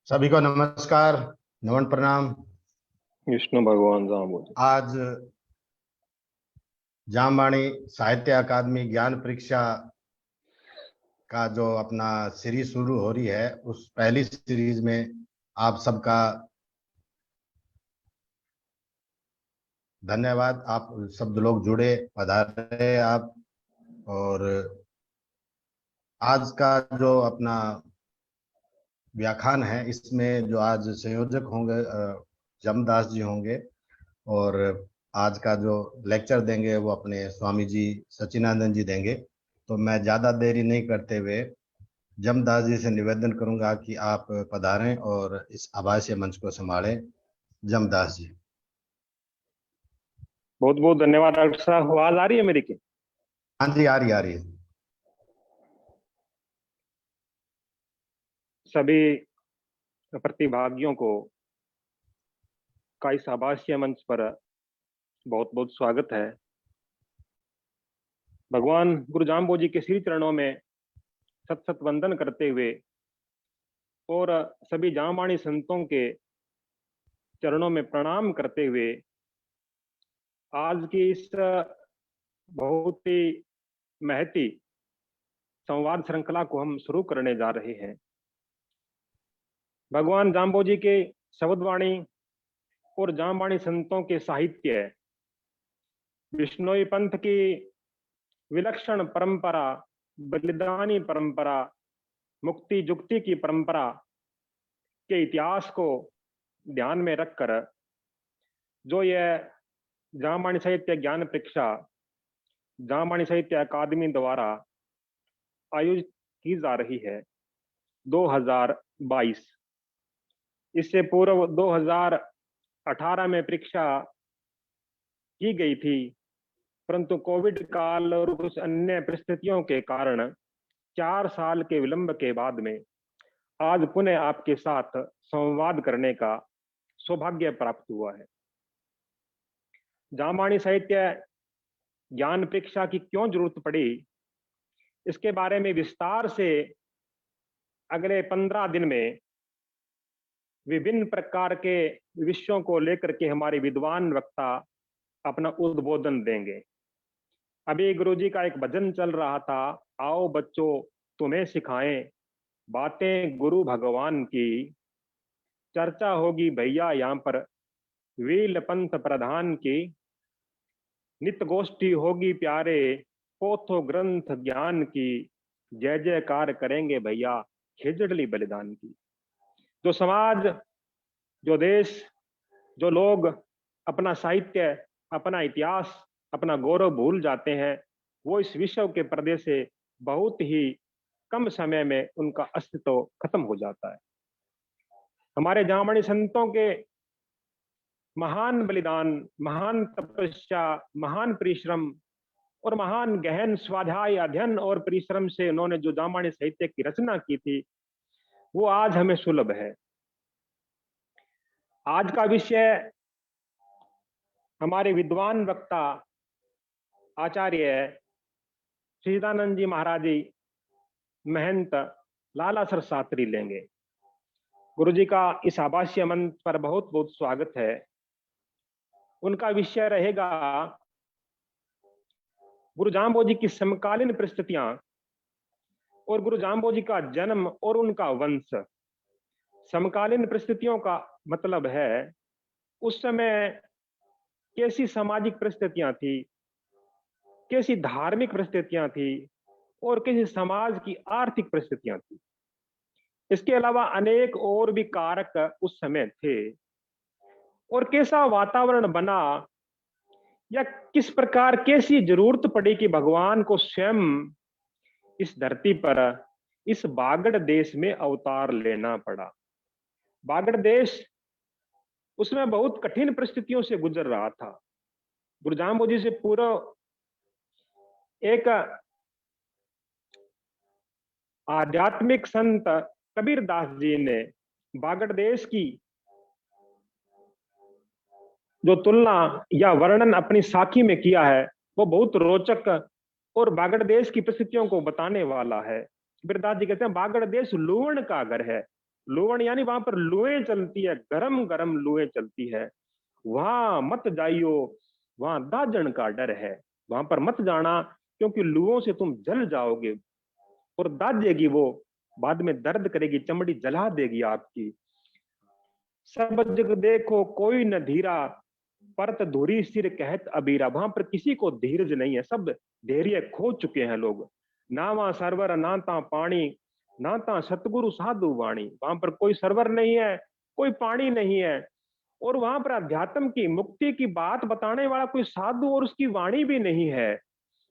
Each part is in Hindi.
सभी को नमस्कार, नमन प्रणाम। विष्णु भगवान जाम्बोजी। आज जामवाणी साहित्य अकादमी ज्ञान परीक्षा का जो अपना सीरीज शुरू हो रही है, उस पहली सीरीज में आप सबका धन्यवाद। आप सब लोग जुड़े, पधारे आप। और आज का जो अपना व्याख्यान है, इसमें जो आज संयोजक होंगे जमदास जी होंगे, और आज का जो लेक्चर देंगे वो अपने स्वामी जी सच्चिदानंद जी देंगे। तो मैं ज़्यादा देरी नहीं करते हुए जमदास जी से निवेदन करूंगा कि आप पधारें और इस आभासीय मंच को संभालें। जमदास जी। बहुत बहुत धन्यवाद डॉक्टर साहब। आवाज आ रही है मेरी की? हाँ जी, आ रही आ रही है। सभी प्रतिभागियों को का इस आभासीय मंच पर बहुत बहुत स्वागत है। भगवान गुरु जाम्बोजी के श्री चरणों में सत सत वंदन करते हुए और सभी जामवाणी संतों के चरणों में प्रणाम करते हुए आज की इस बहुत ही महती संवाद श्रृंखला को हम शुरू करने जा रहे हैं। भगवान जाम्बोजी के शब्दवाणी और जामवाणी संतों के साहित्य, विश्नोई पंथ की विलक्षण परंपरा, बलिदानी परंपरा, मुक्ति जुक्ति की परंपरा के इतिहास को ध्यान में रखकर जो यह जामवाणी साहित्य ज्ञान परीक्षा जामवाणी साहित्य अकादमी द्वारा आयोजित की जा रही है 2022। इससे पूर्व 2018 में परीक्षा की गई थी, परंतु कोविड काल और कुछ अन्य परिस्थितियों के कारण 4 साल के विलंब के बाद में आज पुनः आपके साथ संवाद करने का सौभाग्य प्राप्त हुआ है। जामवाणी साहित्य ज्ञान परीक्षा की क्यों जरूरत पड़ी, इसके बारे में विस्तार से अगले 15 दिन में विभिन्न प्रकार के विषयों को लेकर के हमारे विद्वान वक्ता अपना उद्बोधन देंगे। अभी गुरुजी का एक भजन चल रहा था, आओ बच्चों तुम्हें सिखाएं बातें गुरु भगवान की। चर्चा होगी भैया यहाँ पर वील पंथ प्रधान की। नित गोष्ठी होगी प्यारे पोथो ग्रंथ ज्ञान की। जय जयकार करेंगे भैया खिजड़ली बलिदान की। जो समाज, जो देश, जो लोग अपना साहित्य, अपना इतिहास, अपना गौरव भूल जाते हैं, वो इस विश्व के पर्दे से बहुत ही कम समय में उनका अस्तित्व खत्म हो जाता है। हमारे जामवाणी संतों के महान बलिदान, महान तपस्या, महान परिश्रम और महान गहन स्वाध्याय, अध्ययन और परिश्रम से उन्होंने जो जामवाणी साहित्य की रचना की थी, वो आज हमें सुलभ है। आज का विषय हमारे विद्वान वक्ता आचार्य सच्चिदानंद जी महाराज जी महंत लालासर शास्त्री लेंगे। गुरुजी का इस आभासीय मंच पर बहुत बहुत स्वागत है। उनका विषय रहेगा गुरु जाम्बोजी की समकालीन परिस्थितियां और गुरु जाम्बोजी का जन्म और उनका वंश। समकालीन परिस्थितियों का मतलब है उस समय कैसी सामाजिक परिस्थितियां थी, कैसी धार्मिक परिस्थितियां थी और कैसी समाज की आर्थिक परिस्थितियां थी। इसके अलावा अनेक और भी कारक उस समय थे और कैसा वातावरण बना या किस प्रकार कैसी जरूरत पड़ी कि भगवान को स्वयं इस धरती पर इस बागड़ देश में अवतार लेना पड़ा। बागड़ देश उसमें बहुत कठिन परिस्थितियों से गुजर रहा था। गुरु जाम्बोजी से पूर्व एक आध्यात्मिक संत कबीर दास जी ने बागड़ देश की जो तुलना या वर्णन अपनी साखी में किया है, वो बहुत रोचक और बागड़ देश की परिस्थितियों को बताने वाला है। कबीर दास जी कहते हैं बागड़ देश लूण का घर है, लूवण यानी वहां पर लुएं चलती है, गरम गरम लुएं चलती है। वहां मत जाइयो, वहां दाजन का डर है। वहां पर मत जाना, क्योंकि लुओं से तुम जल जाओगे और दाजेगी वो, बाद में दर्द करेगी, चमड़ी जला देगी आपकी। सब जग देखो कोई न धीरा, परत धुरी सिर कहत अबीरा। वहां पर किसी को धीरज नहीं है, सब धैर्य खो चुके हैं लोग। ना वहां सरवर ना ता पानी, ना ता सतगुरु साधु वाणी। वहां पर कोई सरवर नहीं है, कोई पानी नहीं है, और वहां पर अध्यात्म की मुक्ति की बात बताने वाला कोई साधु और उसकी वाणी भी नहीं है।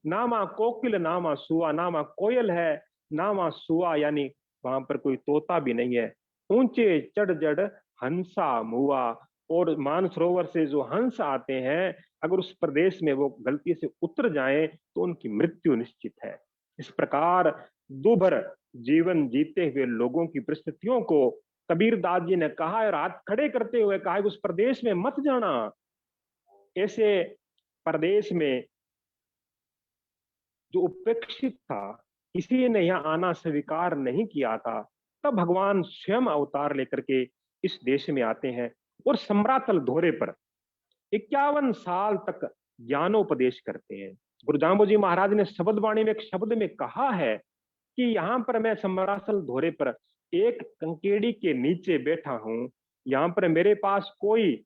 ना वहां कोकिल ना वहां सुआ, ना वहां कोयल है ना वहां सुआ, यानी वहां पर कोई तोता भी नहीं है। ऊंचे चढ़ जड़ हंसा मुआ, और मानसरोवर से जो हंस आते हैं, अगर उस प्रदेश में वो गलती से उतर जाएं तो उनकी मृत्यु निश्चित है। इस प्रकार दुभर जीवन जीते हुए लोगों की परिस्थितियों को कबीरदास जी ने कहा, और हाथ खड़े करते हुए कहा कि उस प्रदेश में मत जाना। ऐसे प्रदेश में जो उपेक्षित था, किसी ने यहाँ आना स्वीकार नहीं किया था, तब भगवान स्वयं अवतार लेकर के इस देश में आते हैं और सम्रातल धोरे पर 51 साल तक ज्ञानोपदेश करते हैं। गुरु जाम्बो जी महाराज ने शब्द वाणी में एक शब्द में कहा है कि यहाँ पर मैं सम्रातल धोरे पर एक कंकेड़ी के नीचे बैठा हूं, यहाँ पर मेरे पास कोई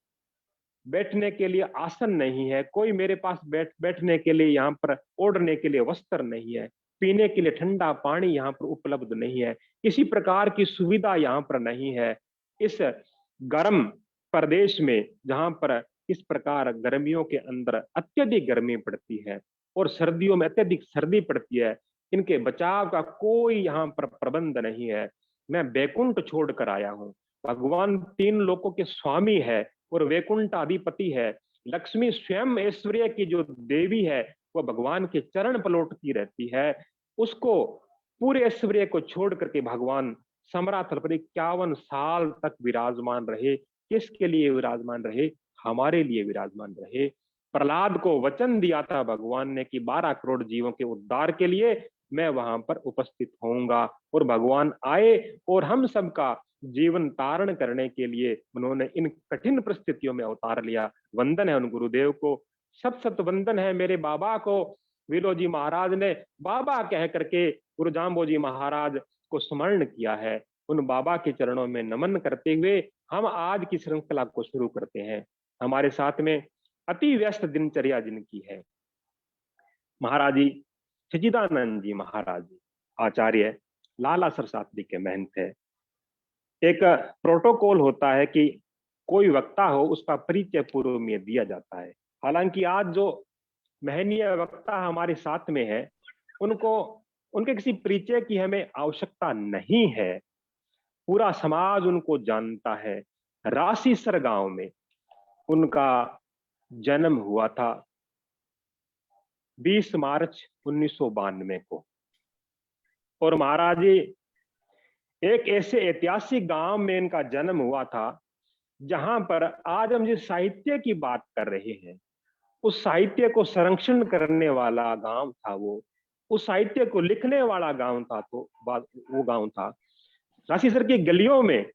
बैठने के लिए आसन नहीं है, कोई मेरे पास बैठने के लिए यहाँ पर ओढ़ने के लिए वस्त्र नहीं है, पीने के लिए ठंडा पानी यहाँ पर उपलब्ध नहीं है, किसी प्रकार की सुविधा यहाँ पर नहीं है। इस गर्म प्रदेश में जहाँ पर इस प्रकार गर्मियों के अंदर अत्यधिक गर्मी पड़ती है और सर्दियों में अत्यधिक सर्दी पड़ती है, इनके बचाव का कोई यहाँ पर प्रबंध नहीं है। मैं बैकुंठ छोड़कर आया हूँ। भगवान 3 लोकों के स्वामी है और वैकुंठ अधिपति है। लक्ष्मी स्वयं ऐश्वर्य की जो देवी है, वह भगवान के चरण पलटती रहती है। उसको पूरे ऐश्वर्य को छोड़ करके भगवान सम्रातल पर 51 साल तक विराजमान रहे। किसके लिए विराजमान रहे? हमारे लिए विराजमान रहे। प्रहलाद को वचन दिया था भगवान ने कि 12 करोड़ जीवों के उद्धार के लिए मैं वहां पर उपस्थित होऊंगा, और भगवान आए और हम सबका जीवन तारण करने के लिए उन्होंने इन कठिन परिस्थितियों में अवतार लिया। वंदन है उन गुरुदेव को, सत सत वंदन है मेरे बाबा को। विलो जी महाराज ने बाबा कह करके गुरु जाम्बो जी महाराज को स्मरण किया है। उन बाबा के चरणों में नमन करते हुए हम आज की श्रृंखला को शुरू करते हैं। हमारे साथ में अति व्यस्त दिनचर्या जिनकी है, महाराज जी सच्चिदानंद जी महाराज जी आचार्य लाला सरस्वती के महंत है। एक प्रोटोकॉल होता है कि कोई वक्ता हो उसका परिचय पूर्व में दिया जाता है। हालांकि आज जो महनीय वक्ता हमारे साथ में है, उनको उनके किसी परिचय की हमें आवश्यकता नहीं है। पूरा समाज उनको जानता है। राशीसर गांव में उनका जन्म हुआ था 20 मार्च 1992 को। और महाराज जी एक ऐसे ऐतिहासिक गांव में इनका जन्म हुआ था जहां पर आज हम जिस साहित्य की बात कर रहे हैं, उस साहित्य को संरक्षण करने वाला गांव था वो, उस साहित्य को लिखने वाला गांव था। तो वो गांव था राशीसर की गलियों में,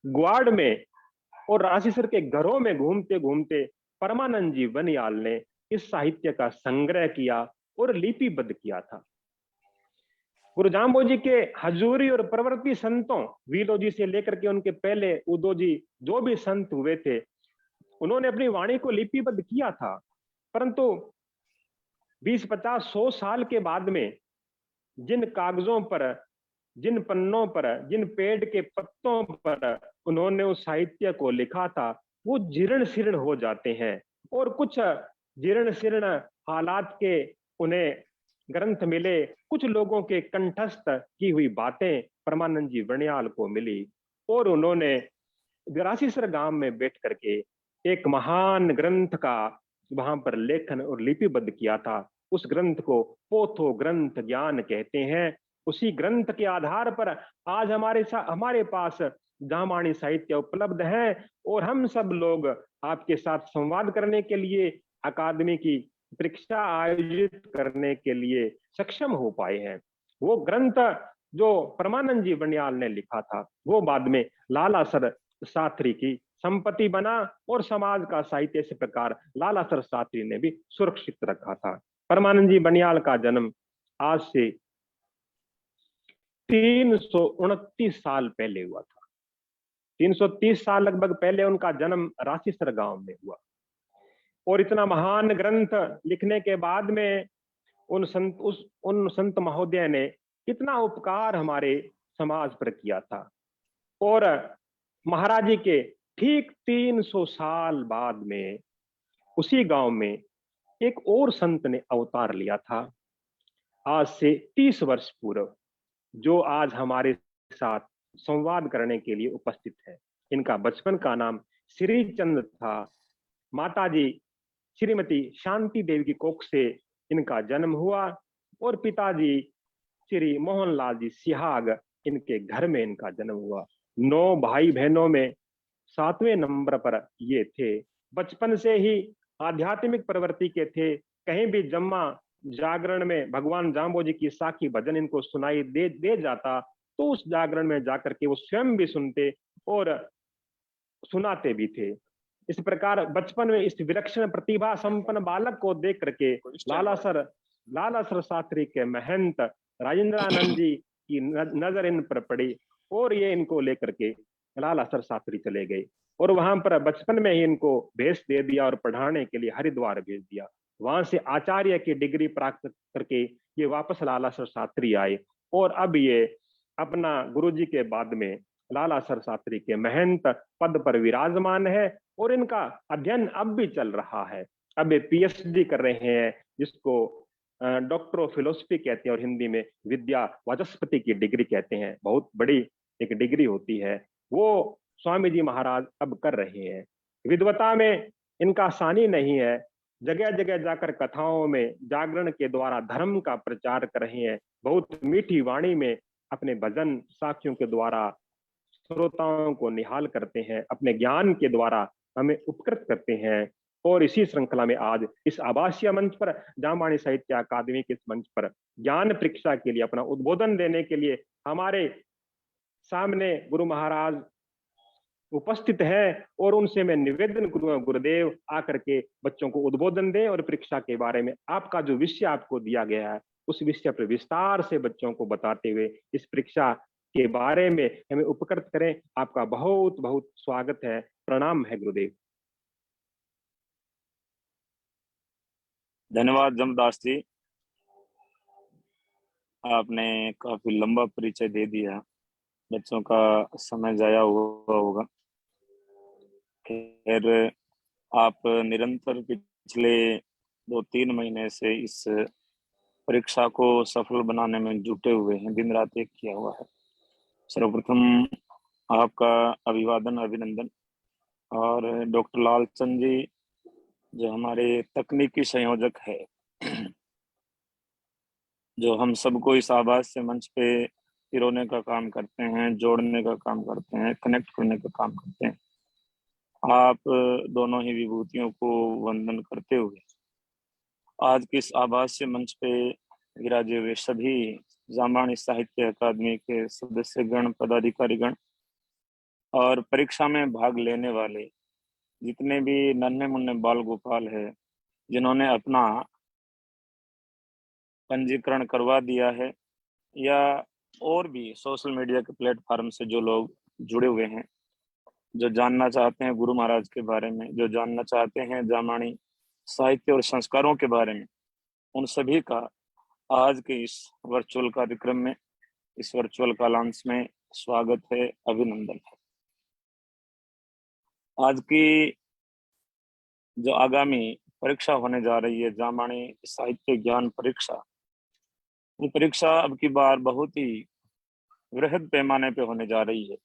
ग्वाड़ में और राशीसर के घरों में घूमते घूमते परमानंद जी वनयाल ने इस साहित्य का संग्रह किया और लिपिबद्ध किया था। गुरु जाम्बो जी के हजूरी और प्रवृत्ति संतों, वीलो जी से लेकर के उनके पहले उदो जी, जो भी संत हुए थे, उन्होंने अपनी वाणी को लिपिबद्ध किया था। परंतु 20, 50, 100 साल के बाद में जिन कागजों पर, जिन पन्नों पर, जिन पेड़ के पत्तों पर उन्होंने उस साहित्य को लिखा था, वो जीर्ण शीर्ण हो जाते हैं। और कुछ जीर्ण शीर्ण हालात के उन्हें ग्रंथ मिले, कुछ लोगों के कंठस्थ की हुई बातें परमानंद जी वणियाल को मिली, और उन्होंने राशीसर गांव में बैठ करके एक महान ग्रंथ का वहां पर लेखन और लिपिबद्ध किया था। उस ग्रंथ को पोथो ग्रंथ ज्ञान कहते हैं। उसी ग्रंथ के आधार पर आज हमारे पास जामानी साहित्य उपलब्ध है, और हम सब लोग आपके साथ संवाद करने के लिए, अकादमी की परीक्षा आयोजित करने के लिए सक्षम हो पाए हैं। वो ग्रंथ जो परमानंद जी बनियाल ने लिखा था वो बाद में लालासर शास्त्री की संपत्ति बना और समाज का साहित्य इस प्रकार लालासर शास्त्री ने भी सुरक्षित रखा था। परमानंद जी बनियाल का जन्म आज से 329 साल पहले हुआ था। 330 साल लगभग पहले उनका जन्म राशीसर गांव में हुआ। और इतना महान ग्रंथ लिखने के बाद में उन संत महोदय ने कितना उपकार हमारे समाज पर किया था। और महाराज जी के ठीक 300 साल बाद में उसी गांव में एक और संत ने अवतार लिया था, आज से 30 वर्ष पूर्व, जो आज हमारे साथ संवाद करने के लिए उपस्थित है। इनका बचपन का नाम श्री चंद था। माताजी श्रीमती शांति देवी की कोख से इनका जन्म हुआ और पिताजी श्री मोहनलाल जी सिहाग इनके घर में इनका जन्म हुआ। 9 भाई बहनों में 7वें नंबर पर ये थे। बचपन से ही आध्यात्मिक प्रवृत्ति के थे। कहीं भी जम्मा जागरण में भगवान जाम्बो जी की साखी भजन इनको सुनाई दे जाता तो उस जागरण में जाकर के वो स्वयं भी सुनते और सुनाते भी थे। इस प्रकार बचपन में इस विलक्षण प्रतिभा संपन्न बालक को देख करके लालासर शास्त्री के महंत राजेंद्रानंद जी की नजर इन पर पड़ी और ये इनको लेकर के लालासर शास्त्री चले गए और वहां पर बचपन में ही इनको भेज दे दिया और पढ़ाने के लिए हरिद्वार भेज दिया। वहां से आचार्य की डिग्री प्राप्त करके ये वापस लालासर शास्त्री आए और अब ये अपना गुरुजी के बाद में लालासर शास्त्री के महंत पद पर विराजमान है और इनका अध्ययन अब भी चल रहा है। अब ये पीएचडी कर रहे हैं, जिसको डॉक्टर ऑफ फिलोसफी कहते हैं और हिंदी में विद्या वाचस्पति की डिग्री कहते हैं। बहुत बड़ी एक डिग्री होती है, वो स्वामी जी महाराज अब कर रहे हैं। विद्वता में इनका सानी नहीं है। जगह जगह जाकर कथाओं में जागरण के द्वारा धर्म का प्रचार कर रहे हैं। बहुत मीठी वाणी में अपने भजन साखियों के द्वारा श्रोताओं को निहाल करते हैं, अपने ज्ञान के द्वारा हमें उपकृत करते हैं। और इसी श्रृंखला में आज इस आभासीय मंच पर जामवाणी साहित्य अकादमी के इस मंच पर ज्ञान परीक्षा के लिए अपना उद्बोधन देने के लिए हमारे सामने गुरु महाराज उपस्थित है और उनसे मैं निवेदन करूंगा गुरुदेव आकर के बच्चों को उद्बोधन दें और परीक्षा के बारे में आपका जो विषय आपको दिया गया है उस विषय पर विस्तार से बच्चों को बताते हुए इस परीक्षा के बारे में हमें उपकृत करें। आपका बहुत बहुत स्वागत है। प्रणाम है गुरुदेव। धन्यवाद जमदास जी, आपने काफी लंबा परिचय दे दिया, बच्चों का समय जाया हुआ होगा। खैर, आप निरंतर पिछले 2-3 महीने से इस परीक्षा को सफल बनाने में जुटे हुए हैं, दिन रात एक किया हुआ है। सर्वप्रथम आपका अभिवादन, अभिनंदन। और डॉक्टर लालचंद जी जो हमारे तकनीकी संयोजक है, जो हम सबको इस आवाज से मंच पे पिरोने का काम करते हैं, जोड़ने का काम करते हैं, कनेक्ट करने का काम करते हैं, आप दोनों ही विभूतियों को वंदन करते हुए आज के इस आभास्य मंच पे विराजे हुए सभी जामवाणी साहित्य अकादमी के सदस्य गण, पदाधिकारी गण और परीक्षा में भाग लेने वाले जितने भी नन्हे मुन्ने बाल गोपाल है, जिन्होंने अपना पंजीकरण करवा दिया है या और भी सोशल मीडिया के प्लेटफॉर्म से जो लोग जुड़े हुए हैं, जो जानना चाहते हैं गुरु महाराज के बारे में, जो जानना चाहते हैं जामवाणी साहित्य और संस्कारों के बारे में, उन सभी का आज के इस वर्चुअल कार्यक्रम में, इस वर्चुअल कालांश में स्वागत है, अभिनंदन है। आज की जो आगामी परीक्षा होने जा रही है, जामवाणी साहित्य ज्ञान परीक्षा, वो परीक्षा अब की बार बहुत ही वृहद पैमाने पे होने जा रही है,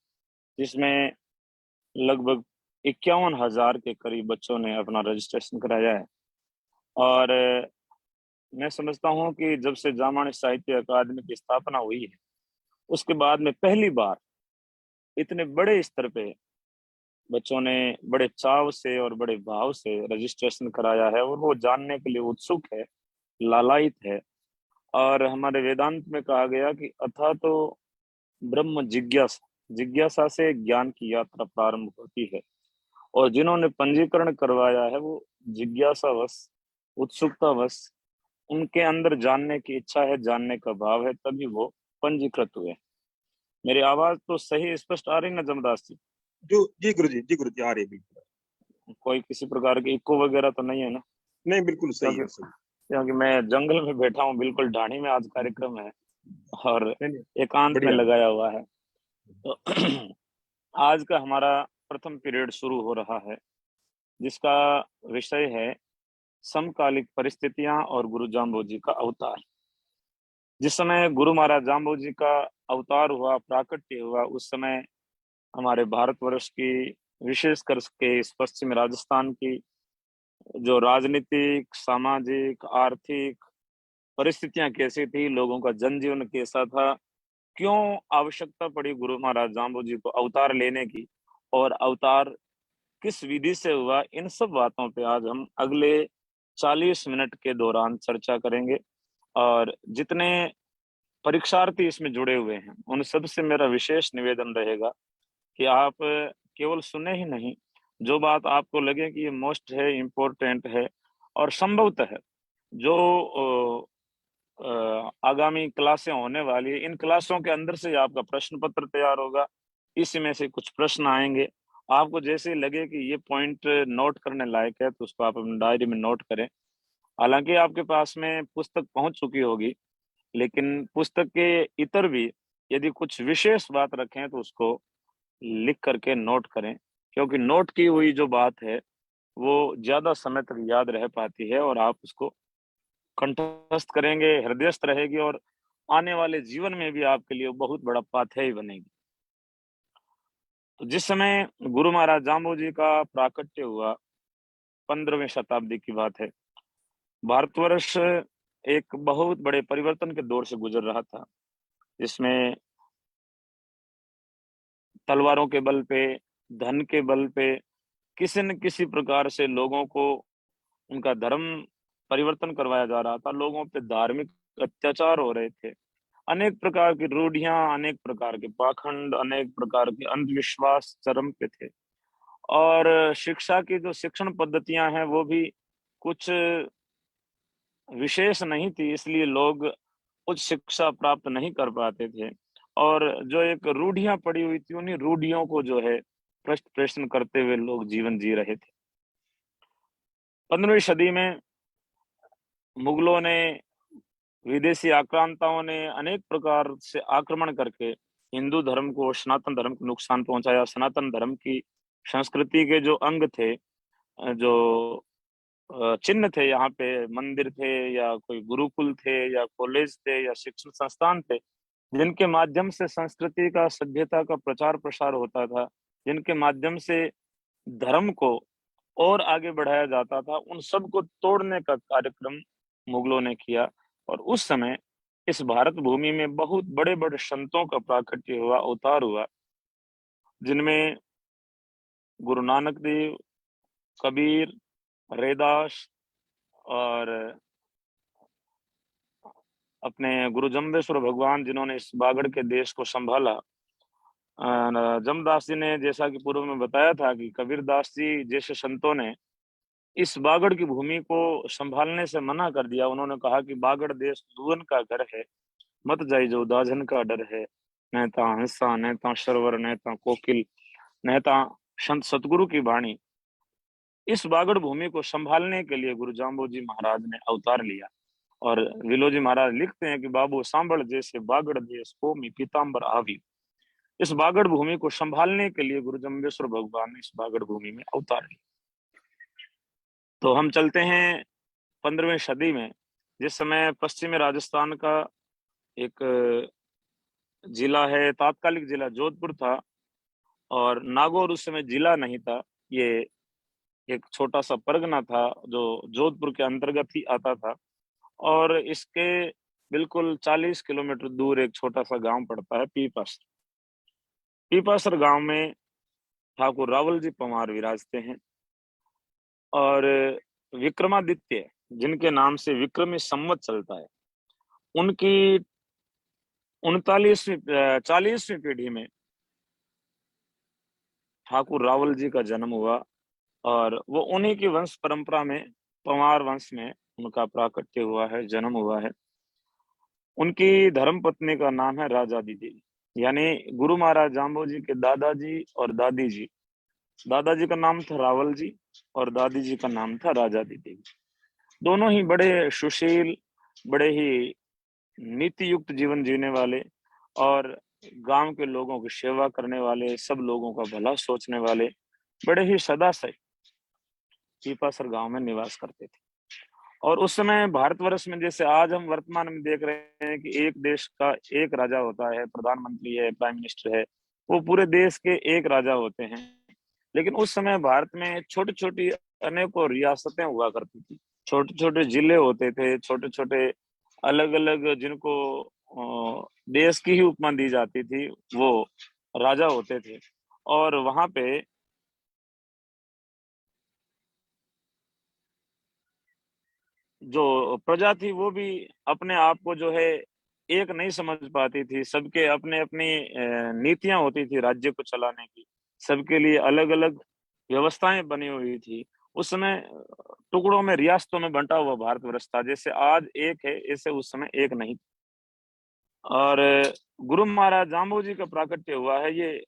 जिसमें लगभग 51,000 के करीब बच्चों ने अपना रजिस्ट्रेशन कराया है। और मैं समझता हूँ कि जब से जामवाणी साहित्य अकादमी की स्थापना हुई है, उसके बाद में पहली बार इतने बड़े स्तर पे बच्चों ने बड़े चाव से और बड़े भाव से रजिस्ट्रेशन कराया है और वो जानने के लिए उत्सुक है, लालायित है। और हमारे वेदांत में कहा गया कि अथा तो ब्रह्म जिज्ञासा, जिज्ञासा से ज्ञान की यात्रा प्रारंभ होती है। और जिन्होंने पंजीकरण करवाया है वो जिज्ञासावश, उत्सुकतावश, उनके अंदर जानने की इच्छा है, जानने का भाव है, तभी वो पंजीकृत हुए। मेरी आवाज तो सही स्पष्ट आ रही ना जमदास जी? जो जी गुरु जी, जी गुरु जी, आ रही है बिल्कुल। कोई किसी प्रकार की इको वगैरह तो नहीं है ना? नहीं, बिल्कुल सही है, सही। क्योंकि मैं जंगल में बैठा हूँ, बिल्कुल ढाणी में आज कार्यक्रम है और नहीं, नहीं, एकांत में बढ़िया। लगाया हुआ है। तो आज का हमारा प्रथम पीरियड शुरू हो रहा है, जिसका विषय है समकालिक परिस्थितियां और गुरु जाम्बो जी का अवतार। जिस समय गुरु महाराज जाम्बो जी का अवतार हुआ, प्राकट्य हुआ, उस समय हमारे भारतवर्ष की, विशेष कर के इस पश्चिमी राजस्थान की जो राजनीतिक, सामाजिक, आर्थिक परिस्थितियां कैसी थी, लोगों का जनजीवन कैसा था, क्यों आवश्यकता पड़ी गुरु महाराज जाम्बो जी को अवतार लेने की, और अवतार किस विधि से हुआ, इन सब बातों पे आज हम अगले 40 मिनट के दौरान चर्चा करेंगे। और जितने परीक्षार्थी इसमें जुड़े हुए हैं उन सब से मेरा विशेष निवेदन रहेगा कि आप केवल सुने ही नहीं, जो बात आपको लगे कि ये मोस्ट है, इम्पोर्टेंट है और संभवतः जो आगामी क्लासें होने वाली है, इन क्लासों के अंदर से आपका प्रश्न पत्र तैयार होगा, इसी में से कुछ प्रश्न आएंगे। आपको जैसे लगे कि ये पॉइंट नोट करने लायक है तो उसको आप अपनी डायरी में नोट करें। हालांकि आपके पास में पुस्तक पहुंच चुकी होगी, लेकिन पुस्तक के इतर भी यदि कुछ विशेष बात रखें तो उसको लिख करके नोट करें, क्योंकि नोट की हुई जो बात है वो ज्यादा समय तक याद रह पाती है और आप उसको कंठस्थ करेंगे, हृदयस्थ रहेगी और आने वाले जीवन में भी आपके लिए बहुत बड़ा पाथेय बनेगी। तो जिस समय गुरु महाराज जाम्बो जी का प्राकट्य हुआ, 15वीं शताब्दी की बात है, भारतवर्ष एक बहुत बड़े परिवर्तन के दौर से गुजर रहा था, जिसमें तलवारों के बल पे, धन के बल पे किसी न किसी प्रकार से लोगों को उनका धर्म परिवर्तन करवाया जा रहा था, लोगों पे धार्मिक अत्याचार हो रहे थे, अनेक प्रकार की रूढ़ियां, अनेक प्रकार के पाखंड, अनेक प्रकार के अंधविश्वास चरम पे थे। और शिक्षा की जो शिक्षण पद्धतियां हैं वो भी कुछ विशेष नहीं थी, इसलिए लोग उच्च शिक्षा प्राप्त नहीं कर पाते थे। और जो एक रूढ़ियां पड़ी हुई थी, उन्हीं रूढ़ियों को जो है प्रश्न प्रश्न करते हुए लोग जीवन जी रहे थे। 15वीं सदी में मुगलों ने, विदेशी आक्रांताओं ने अनेक प्रकार से आक्रमण करके हिंदू धर्म को, सनातन धर्म को नुकसान पहुंचाया। सनातन धर्म की संस्कृति के जो अंग थे, जो चिन्ह थे, यहाँ पे मंदिर थे या कोई गुरुकुल थे या कॉलेज थे या शिक्षण संस्थान थे, जिनके माध्यम से संस्कृति का, सभ्यता का प्रचार प्रसार होता था, जिनके माध्यम से धर्म को और आगे बढ़ाया जाता था, उन सब को तोड़ने का कार्यक्रम मुगलों ने किया। और उस समय इस भारत भूमि में बहुत बड़े बड़े संतों का प्राकट्य हुआ, अवतार हुआ, जिनमें गुरु नानक देव, कबीर, रैदास और अपने गुरु जम्बेश्वर भगवान, जिन्होंने इस बागड़ के देश को संभाला। जमदास जी ने, जैसा कि पूर्व में बताया था, कि कबीर दास जी जैसे संतों ने इस बागड़ की भूमि को संभालने से मना कर दिया। उन्होंने कहा कि बागड़ देश दुवन का घर है, मत जाई जो दाझन का डर है, न ता हंसा, न ता सरवर, न ता कोकिल, न ता संत सतगुरु की वाणी। इस बागड़ भूमि को संभालने के लिए गुरु जाम्बो जी महाराज ने अवतार लिया। और विलोजी महाराज लिखते हैं कि बाबू सांबड़ जैसे बागड़ देश को मी पीताम्बर आवी। इस बागड़ भूमि को संभालने के लिए गुरु जम्बेश्वर भगवान ने इस बागड़ भूमि में अवतार लिया। तो हम चलते हैं 15वीं सदी में, जिस समय पश्चिमी राजस्थान का एक जिला है, तात्कालिक जिला जोधपुर था, और नागौर उस समय जिला नहीं था, ये एक छोटा सा परगना था जो जोधपुर के अंतर्गत ही आता था। और इसके बिल्कुल 40 किलोमीटर दूर एक छोटा सा गांव पड़ता है, पीपासर। पीपासर गांव में ठाकुर रावल जी पंवार विराजते हैं, और विक्रमादित्य, जिनके नाम से विक्रमी संवत चलता है, उनकी 40वीं पीढ़ी में ठाकुर रावल जी का जन्म हुआ और वो उन्हीं की वंश परंपरा में, पंवार वंश में उनका प्राकट्य हुआ है, जन्म हुआ है। उनकी धर्मपत्नी का नाम है राजादी देवी, यानी गुरु महाराज जाम्बो जी के दादाजी और दादी जी। दादाजी का नाम था रावल जी और दादी जी का नाम था राजादी देवी। दोनों ही बड़े सुशील, बड़े ही नीति युक्त जीवन जीने वाले और गांव के लोगों की सेवा करने वाले, सब लोगों का भला सोचने वाले, बड़े ही सदाशय पीपासर गांव में निवास करते थे। और उस समय भारतवर्ष में जैसे आज हम वर्तमान में देख रहे हैं कि एक देश का एक राजा होता है, प्रधानमंत्री है, प्राइम मिनिस्टर है, वो पूरे देश के एक राजा होते हैं। लेकिन उस समय भारत में छोटी छोटी अनेकों रियासतें हुआ करती थी, छोटे छोटे जिले होते थे, छोटे छोटे अलग अलग, जिनको देश की ही उपमा दी जाती थी, वो राजा होते थे। और वहां पे जो प्रजा थी वो भी अपने आप को जो है एक नहीं समझ पाती थी। सबके अपने अपनी नीतियां होती थी राज्य को चलाने की, सबके लिए अलग अलग व्यवस्थाएं बनी हुई थी। उस समय टुकड़ों में, रियासतों में बंटा हुआ भारतवर्ष था। जैसे आज एक है, ऐसे उस समय एक नहीं। और गुरु महाराज जाम्बो जी का प्राकट्य हुआ है, ये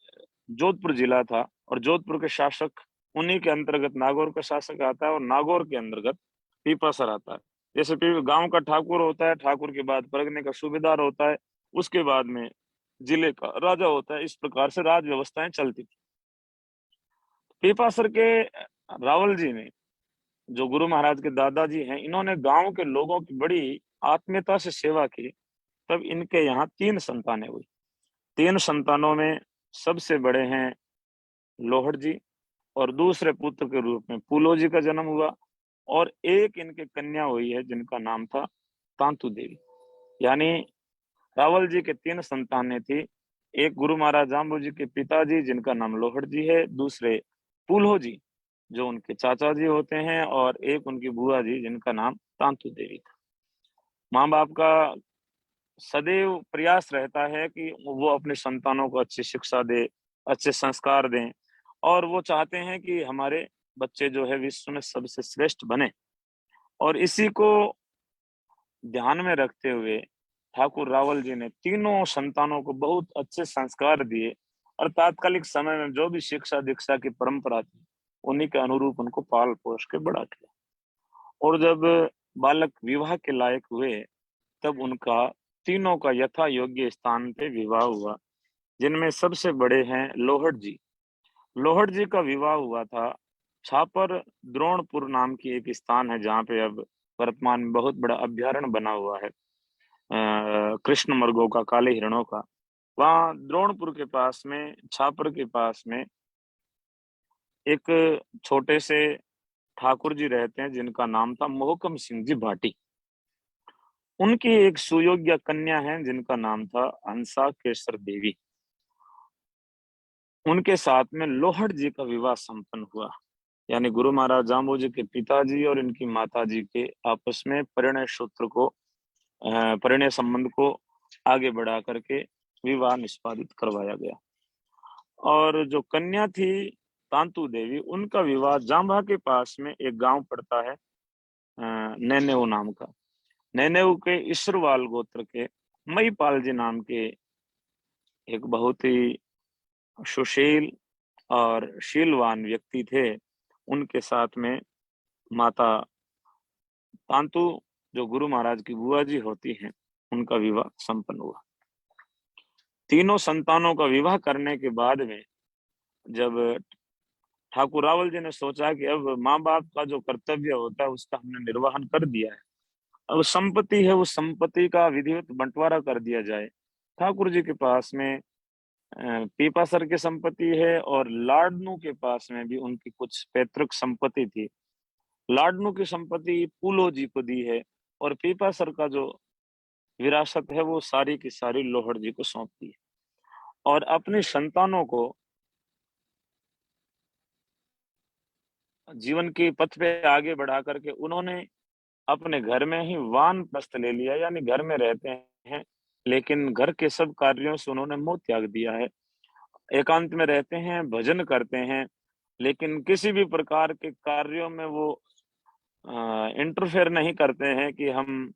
जोधपुर जिला था और जोधपुर के शासक, उन्हीं के अंतर्गत नागौर का शासक आता है और नागौर के अंतर्गत पीपासर आता है। जैसे गांव का ठाकुर होता है, ठाकुर के बाद परगने का सूबेदार होता है, उसके बाद में जिले का राजा होता है। इस प्रकार से राज व्यवस्थाएं चलती थी। पीपासर के रावल जी ने, जो गुरु महाराज के दादाजी हैं, इन्होंने गांव के लोगों की बड़ी आत्मीयता से सेवा की। तब इनके यहाँ 3 संतानें हुई। 3 संतानों में सबसे बड़े हैं लोहड़ जी और दूसरे पुत्र के रूप में पूलो जी का जन्म हुआ। और एक इनके कन्या हुई है जिनका नाम था तांतु देवी। यानी रावल जी के 3 संतानें थी। एक गुरु महाराज जाम्बू जी के पिताजी जिनका नाम लोहड़ जी है, दूसरे पूलो जी जो उनके चाचा जी होते हैं, और एक उनकी बुआ जी जिनका नाम तांतु देवी था। माँ बाप का सदैव प्रयास रहता है कि वो अपने संतानों को अच्छी शिक्षा दे, अच्छे संस्कार दें, और वो चाहते हैं कि हमारे बच्चे जो है विश्व में सबसे श्रेष्ठ बने। और इसी को ध्यान में रखते हुए ठाकुर रावल जी ने तीनों संतानों को बहुत अच्छे संस्कार दिए और तात्कालिक समय में जो भी शिक्षा दीक्षा की परंपरा थी, उन्हीं के अनुरूप उनको पाल पोष के बड़ा किया। और जब बालक विवाह के लायक हुए, तब उनका तीनों का यथा योग्य स्थान पे विवाह हुआ, जिनमें सबसे बड़े हैं लोहड़ जी। लोहड़ जी का विवाह हुआ था छापर द्रोणपुर नाम की एक स्थान है, जहाँ पे अब वर्तमान में बहुत बड़ा अभ्यारण्य बना हुआ है कृष्ण मृगों का, काले हिरणों का। वहाँ द्रोणपुर के पास में, छापर के पास में एक छोटे से ठाकुर जी रहते हैं जिनका नाम था मोहकम सिंह जी भाटी। उनकी एक सुयोग्य कन्या है जिनका नाम था हंसा केसर देवी। उनके साथ में लोहड़ जी का विवाह संपन्न हुआ। यानी गुरु महाराज जाम्बू जी के पिताजी और इनकी माताजी के आपस में परिणय सूत्र को, परिणय संबंध को आगे बढ़ा करके विवाह निष्पादित करवाया गया। और जो कन्या थी तांतु देवी, उनका विवाह जांबा के पास में एक गांव पड़ता है नैनेऊ नाम का। नैनेऊ के ईश्वरवाल गोत्र के मईपाल जी नाम के एक बहुत ही सुशील और शीलवान व्यक्ति थे, उनके साथ में माता तांतु, जो गुरु महाराज की बुआ जी होती हैं, उनका विवाह संपन्न हुआ। तीनों संतानों का विवाह करने के बाद में जब ठाकुर रावल जी ने सोचा कि अब माँ बाप का जो कर्तव्य होता है उसका हमने निर्वहन कर दिया है, अब संपत्ति है, उस संपत्ति का विधिवत बंटवारा कर दिया जाए। ठाकुर जी के पास में पीपासर की संपत्ति है और लाडनू के पास में भी उनकी कुछ पैतृक संपत्ति थी। लाडनू की संपत्ति पूलो जी को दी है और पीपासर का जो विरासत है वो सारी की सारी लोहड़ जी को सौंप दी है। और अपने संतानों को जीवन के पथ पे आगे बढ़ा करके उन्होंने अपने घर में ही वानप्रस्थ ले लिया, यानी घर में रहते हैं लेकिन घर के सब कार्यों से उन्होंने मोह त्याग दिया है। एकांत में रहते हैं, भजन करते हैं, लेकिन किसी भी प्रकार के कार्यों में वो इंटरफेयर नहीं करते हैं कि हम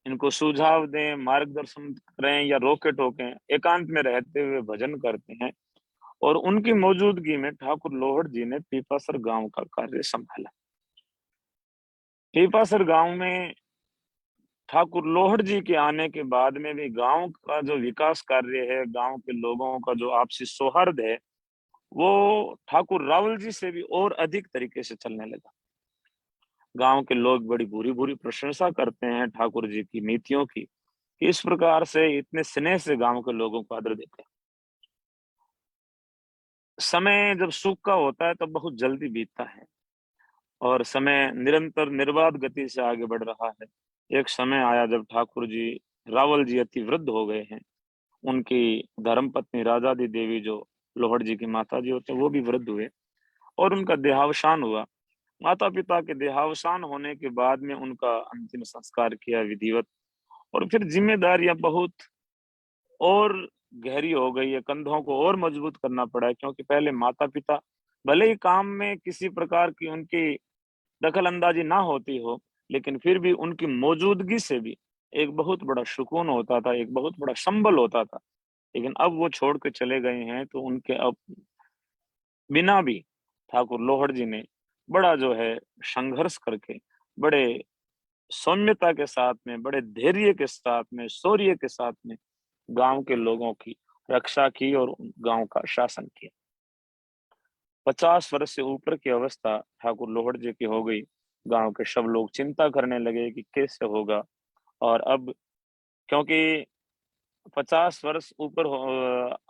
इनको सुझाव दें, मार्गदर्शन करें या रोके टोकें। एकांत में रहते हुए भजन करते हैं और उनकी मौजूदगी में ठाकुर लोहड़ जी ने पीपासर गांव का कार्य संभाला। पीपासर गांव में ठाकुर लोहड़ जी के आने के बाद में भी गांव का जो विकास कार्य है, गांव के लोगों का जो आपसी सौहार्द है, वो ठाकुर रावल जी से भी और अधिक तरीके से चलने लगा। गांव के लोग बड़ी भूरी भूरी प्रशंसा करते हैं ठाकुर जी की नीतियों की, कि इस प्रकार से इतने स्नेह से गांव के लोगों को आदर देते हैं। समय जब सुख का होता है तो बहुत जल्दी बीतता है और समय निरंतर निर्बाध गति से आगे बढ़ रहा है। एक समय आया जब ठाकुर जी रावल जी अति वृद्ध हो गए हैं। उनकी धर्मपत्नी राजादी देवी जो लोहड़ जी की माता जी होते हैं, वो भी वृद्ध हुए और उनका देहावसान हुआ। माता पिता के देहावसान होने के बाद में उनका अंतिम संस्कार किया विधिवत, और फिर जिम्मेदारियां बहुत और गहरी हो गई है, कंधों को और मजबूत करना पड़ा है। क्योंकि पहले माता पिता भले ही काम में किसी प्रकार की उनकी दखल अंदाजी ना होती हो, लेकिन फिर भी उनकी मौजूदगी से भी एक बहुत बड़ा सुकून होता था, एक बहुत बड़ा संबल होता था। लेकिन अब वो छोड़ के चले गए हैं तो उनके अब बिना भी ठाकुर लोहड़ जी ने बड़ा जो है संघर्ष करके, बड़े सौम्यता के साथ में, बड़े धैर्य के साथ में, शौर्य के साथ में गांव के लोगों की रक्षा की और गांव का शासन किया। 50 वर्ष से ऊपर की अवस्था ठाकुर लोहड़ जी की हो गई। गांव के सब लोग चिंता करने लगे कि कैसे होगा। और अब क्योंकि 50 वर्ष ऊपर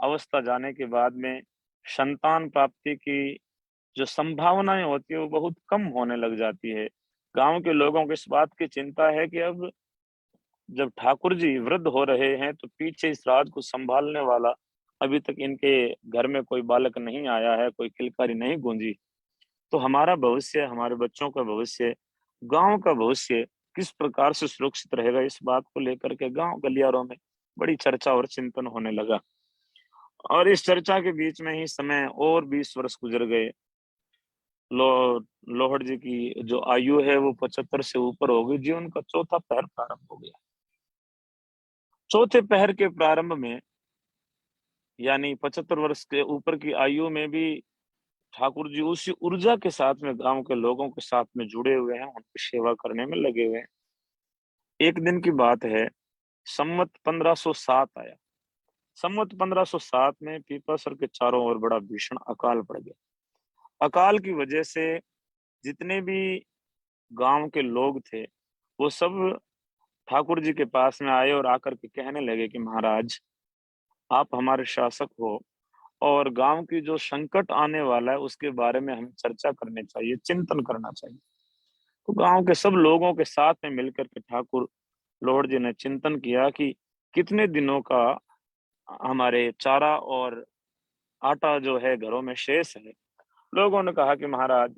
अवस्था जाने के बाद में संतान प्राप्ति की जो संभावनाएं होती है वो बहुत कम होने लग जाती है। गांव के लोगों को इस बात की चिंता है कि अब जब ठाकुर जी वृद्ध हो रहे हैं तो पीछे इस राज को संभालने वाला अभी तक इनके घर में कोई बालक नहीं आया है, कोई किलकारी नहीं गूंजी। तो हमारा भविष्य, हमारे बच्चों का भविष्य, गांव का भविष्य किस प्रकार से सुरक्षित रहेगा, इस बात को लेकर के गांव गलियारों में बड़ी चर्चा और चिंतन होने लगा। और इस चर्चा के बीच में ही समय और 20 वर्ष गुजर गए। लो लोहड़ जी की जो आयु है वो 75 से ऊपर हो गई। जीवन का चौथा पहर प्रारंभ हो गया। चौथे पहर के प्रारंभ में यानी 75 वर्ष के ऊपर की आयु में भी ठाकुर जी उसी ऊर्जा के साथ में गांव के लोगों के साथ में जुड़े हुए हैं, उनकी सेवा करने में लगे हुए हैं। एक दिन की बात है, संवत 1507 आया। संवत 1507 में पीपासर के चारों ओर बड़ा भीषण अकाल पड़ गया। अकाल की वजह से जितने भी गांव के लोग थे वो सब ठाकुर जी के पास में आए और आकर के कहने लगे कि महाराज, आप हमारे शासक हो और गांव की जो संकट आने वाला है उसके बारे में हमें चर्चा करनी चाहिए, चिंतन करना चाहिए। तो गांव के सब लोगों के साथ में मिलकर के ठाकुर लोहड़ जी ने चिंतन किया कि कितने दिनों का हमारे चारा और आटा जो है घरों में शेष है। लोगों ने कहा कि महाराज,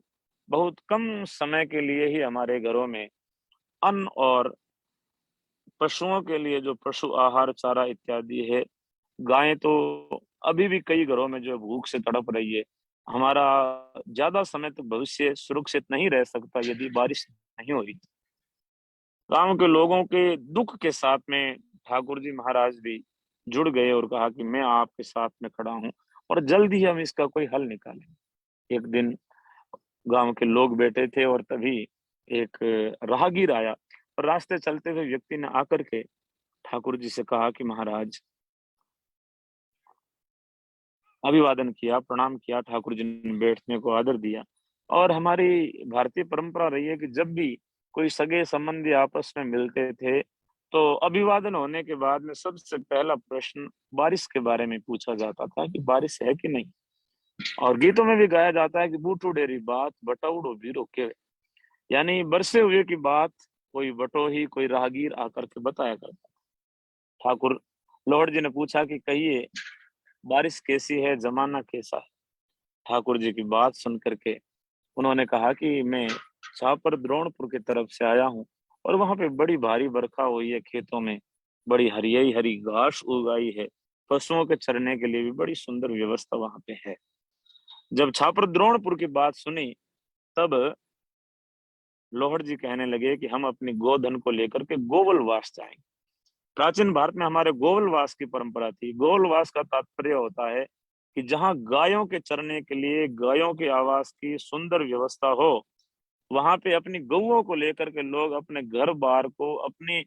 बहुत कम समय के लिए ही हमारे घरों में अन्न और पशुओं के लिए जो पशु आहार चारा इत्यादि है, गायें तो अभी भी कई घरों में जो भूख से तड़प रही है। हमारा ज्यादा समय तक भविष्य सुरक्षित नहीं रह सकता यदि बारिश नहीं हो रही। गांव के लोगों के दुख के साथ में ठाकुर जी महाराज भी जुड़ गए और कहा कि मैं आपके साथ में खड़ा हूं और जल्द ही हम इसका कोई हल निकालेंगे। एक दिन गांव के लोग बैठे थे और तभी एक राहगीर आया और रास्ते चलते हुए व्यक्ति ने आकर के ठाकुर जी से कहा कि महाराज, अभिवादन किया, प्रणाम किया। ठाकुर जी ने बैठने को आदर दिया। और हमारी भारतीय परंपरा रही है कि जब भी कोई सगे संबंधी आपस में मिलते थे तो अभिवादन होने के बाद में सबसे पहला प्रश्न बारिश के बारे में पूछा जाता था कि बारिश है कि नहीं। और गीतों में भी गाया जाता है कि बूटू डेरी बात बटाउडो वीरो के, यानी बरसे हुए की बात कोई बटोही, कोई राहगीर आकर के बताया करता। ठाकुर लोहड़ जी ने पूछा कि कहिए, बारिश कैसी है, जमाना कैसा है। ठाकुर जी की बात सुन करके उन्होंने कहा कि मैं शाहपुर द्रोणपुर की तरफ से आया हूँ और वहां पे बड़ी भारी बरखा हुई है खेतों में, बड़ी हरियाई हरी घास उगाई है, पशुओं के चरने के लिए भी बड़ी सुंदर व्यवस्था वहां पे है। जब छापर द्रोणपुर की बात सुनी तब लोहड़ जी कहने लगे कि हम अपनी गोधन को लेकर के गोवलवास जाएंगे। प्राचीन भारत में हमारे गोवलवास की परंपरा थी। गोवलवास का तात्पर्य होता है कि जहां गायों के चरने के लिए गायों के आवास की सुंदर व्यवस्था हो, वहां पे अपनी गौओं को लेकर के लोग अपने घर बार को, अपनी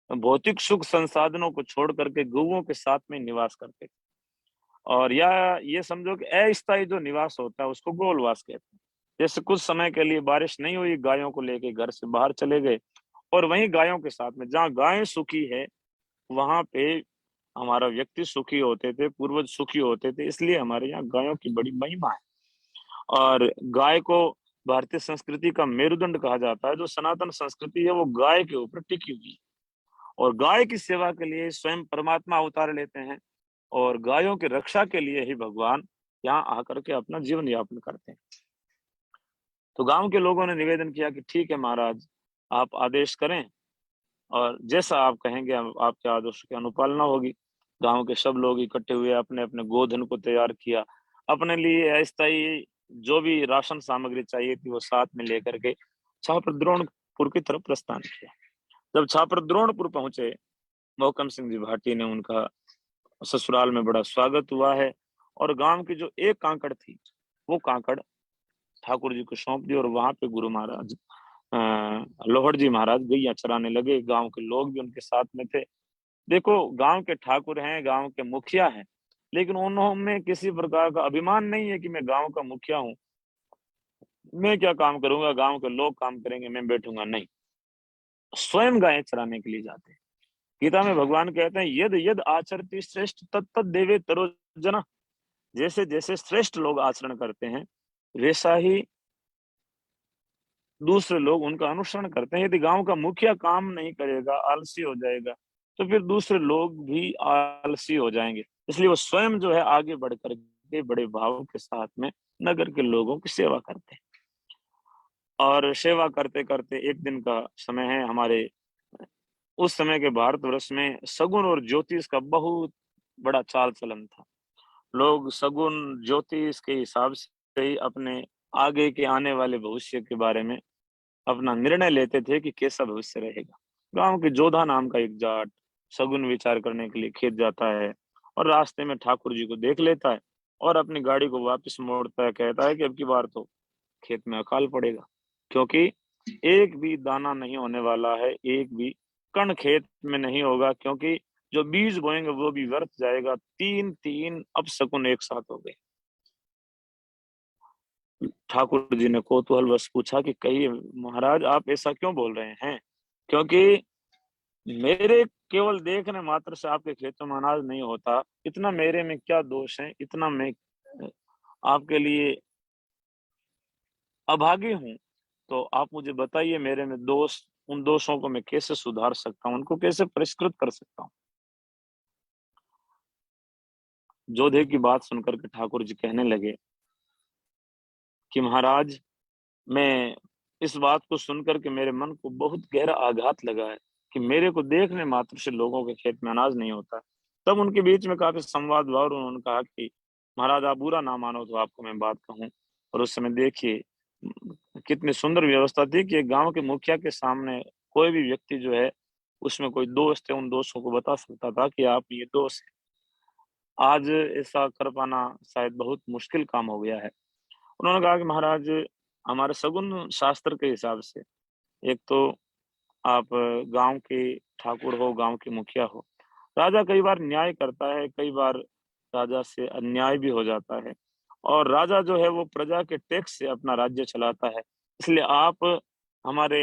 भौतिक सुख संसाधनों को छोड़ करके गौओं के साथ में निवास करते। और या ये समझो कि अस्थायी जो निवास होता है उसको गोवलवास कहते हैं। जैसे कुछ समय के लिए बारिश नहीं हुई, गायों को लेके घर से बाहर चले गए और वहीं गायों के साथ में, जहाँ गायें सुखी है वहां पे हमारा व्यक्ति सुखी होते थे, पूर्वज सुखी होते थे। इसलिए हमारे यहाँ गायों की बड़ी महिमा है। और गाय को भारतीय संस्कृति का मेरुदंड कहा जाता है। जो सनातन संस्कृति है वो गाय के ऊपर टिकी हुई है और गाय की सेवा के लिए स्वयं परमात्मा अवतार लेते हैं और गायों की रक्षा के लिए ही भगवान यहाँ आकर के अपना जीवन यापन करते हैं। तो गांव के लोगों ने निवेदन किया कि ठीक है महाराज, आप आदेश करें और जैसा आप कहेंगे आपके आदेश की अनुपालना होगी। गांव के सब लोग इकट्ठे हुए, अपने अपने गोधन को तैयार किया, अपने लिए अस्थायी जो भी राशन सामग्री चाहिए थी वो साथ में लेकर के छापर द्रोणपुर की तरफ प्रस्थान किया। जब छापर द्रोणपुर पहुंचे, मोहकम सिंह जी भाटी ने उनका ससुराल में बड़ा स्वागत हुआ है और गांव की जो एक कांकड़ थी वो कांकड़ ठाकुर जी को सौंप दी और वहां पे गुरु महाराज लोहड़ जी महाराज गैया चराने लगे। गांव के लोग भी उनके साथ में थे। देखो, गांव के ठाकुर हैं, गांव के मुखिया हैं, लेकिन उन्होंने किसी प्रकार का अभिमान नहीं है कि मैं गांव का मुखिया हूं, मैं क्या काम करूंगा, गांव के लोग काम करेंगे, मैं बैठूंगा नहीं। स्वयं गायें चराने के लिए जाते हैं। गीता में भगवान कहते हैं यद यद आचरति श्रेष्ठ तत्त देवे तरो जना। जैसे जैसे श्रेष्ठ लोग आचरण करते हैं वैसा ही दूसरे लोग उनका अनुसरण करते हैं। यदि गांव का मुखिया काम नहीं करेगा, आलसी हो जाएगा, तो फिर दूसरे लोग भी आलसी हो जाएंगे। इसलिए वो स्वयं जो है आगे बढ़ करके बड़े भाव के साथ में नगर के लोगों की सेवा करते हैं। और सेवा करते करते एक दिन का समय है हमारे, उस समय के भारतवर्ष में शगुन और ज्योतिष का बहुत बड़ा चाल चलन था। लोग शगुन ज्योतिष के हिसाब से ही अपने आगे के आने वाले भविष्य के बारे में अपना निर्णय लेते थे कि कैसा भविष्य रहेगा। गांव के जोधा नाम का एक जाट शगुन विचार करने के लिए खेत जाता है और रास्ते में ठाकुर जी को देख लेता है और अपनी गाड़ी को वापस मोड़ता है। कहता है कि अब की बार तो खेत में अकाल पड़ेगा, क्योंकि एक भी दाना नहीं होने वाला है, एक भी कण खेत में नहीं होगा, क्योंकि जो बीज बोएंगे वो भी व्यर्थ जाएगा। तीन तीन अपशकुन एक साथ हो गए। ठाकुर जी ने कौतूहलवश पूछा कि कहिए महाराज, आप ऐसा क्यों बोल रहे हैं? क्योंकि मेरे केवल देखने मात्र से आपके खेतों में अनाज नहीं होता, इतना मेरे में क्या दोष है, इतना मैं आपके लिए अभागी हूं, तो आप मुझे बताइए मेरे में दोष, उन दोषों को मैं कैसे सुधार सकता हूं, उनको कैसे परिष्कृत कर सकता हूं। जोधे की बात सुनकर के ठाकुर जी कहने लगे कि महाराज, मैं इस बात को सुनकर के मेरे मन को बहुत गहरा आघात लगा है कि मेरे को देखने मात्र से लोगों के खेत में अनाज नहीं होता। तब उनके बीच में काफी संवाद हुआ और उन्होंने कहा कि महाराज आप बुरा ना मानो तो आपको मैं बात कहूं। और उस समय देखिए कितनी सुंदर व्यवस्था थी कि गांव के मुखिया के सामने कोई भी व्यक्ति जो है उसमें कोई दोष थे, उन दोषों को बता सकता था कि आप ये दोष है। आज ऐसा कर पाना शायद बहुत मुश्किल काम हो गया है। उन्होंने कहा कि महाराज, हमारे सगुन शास्त्र के हिसाब से एक तो आप गांव के ठाकुर हो, गांव के मुखिया हो। राजा कई बार न्याय करता है, कई बार राजा से अन्याय भी हो जाता है और राजा जो है वो प्रजा के टैक्स से अपना राज्य चलाता है। इसलिए आप हमारे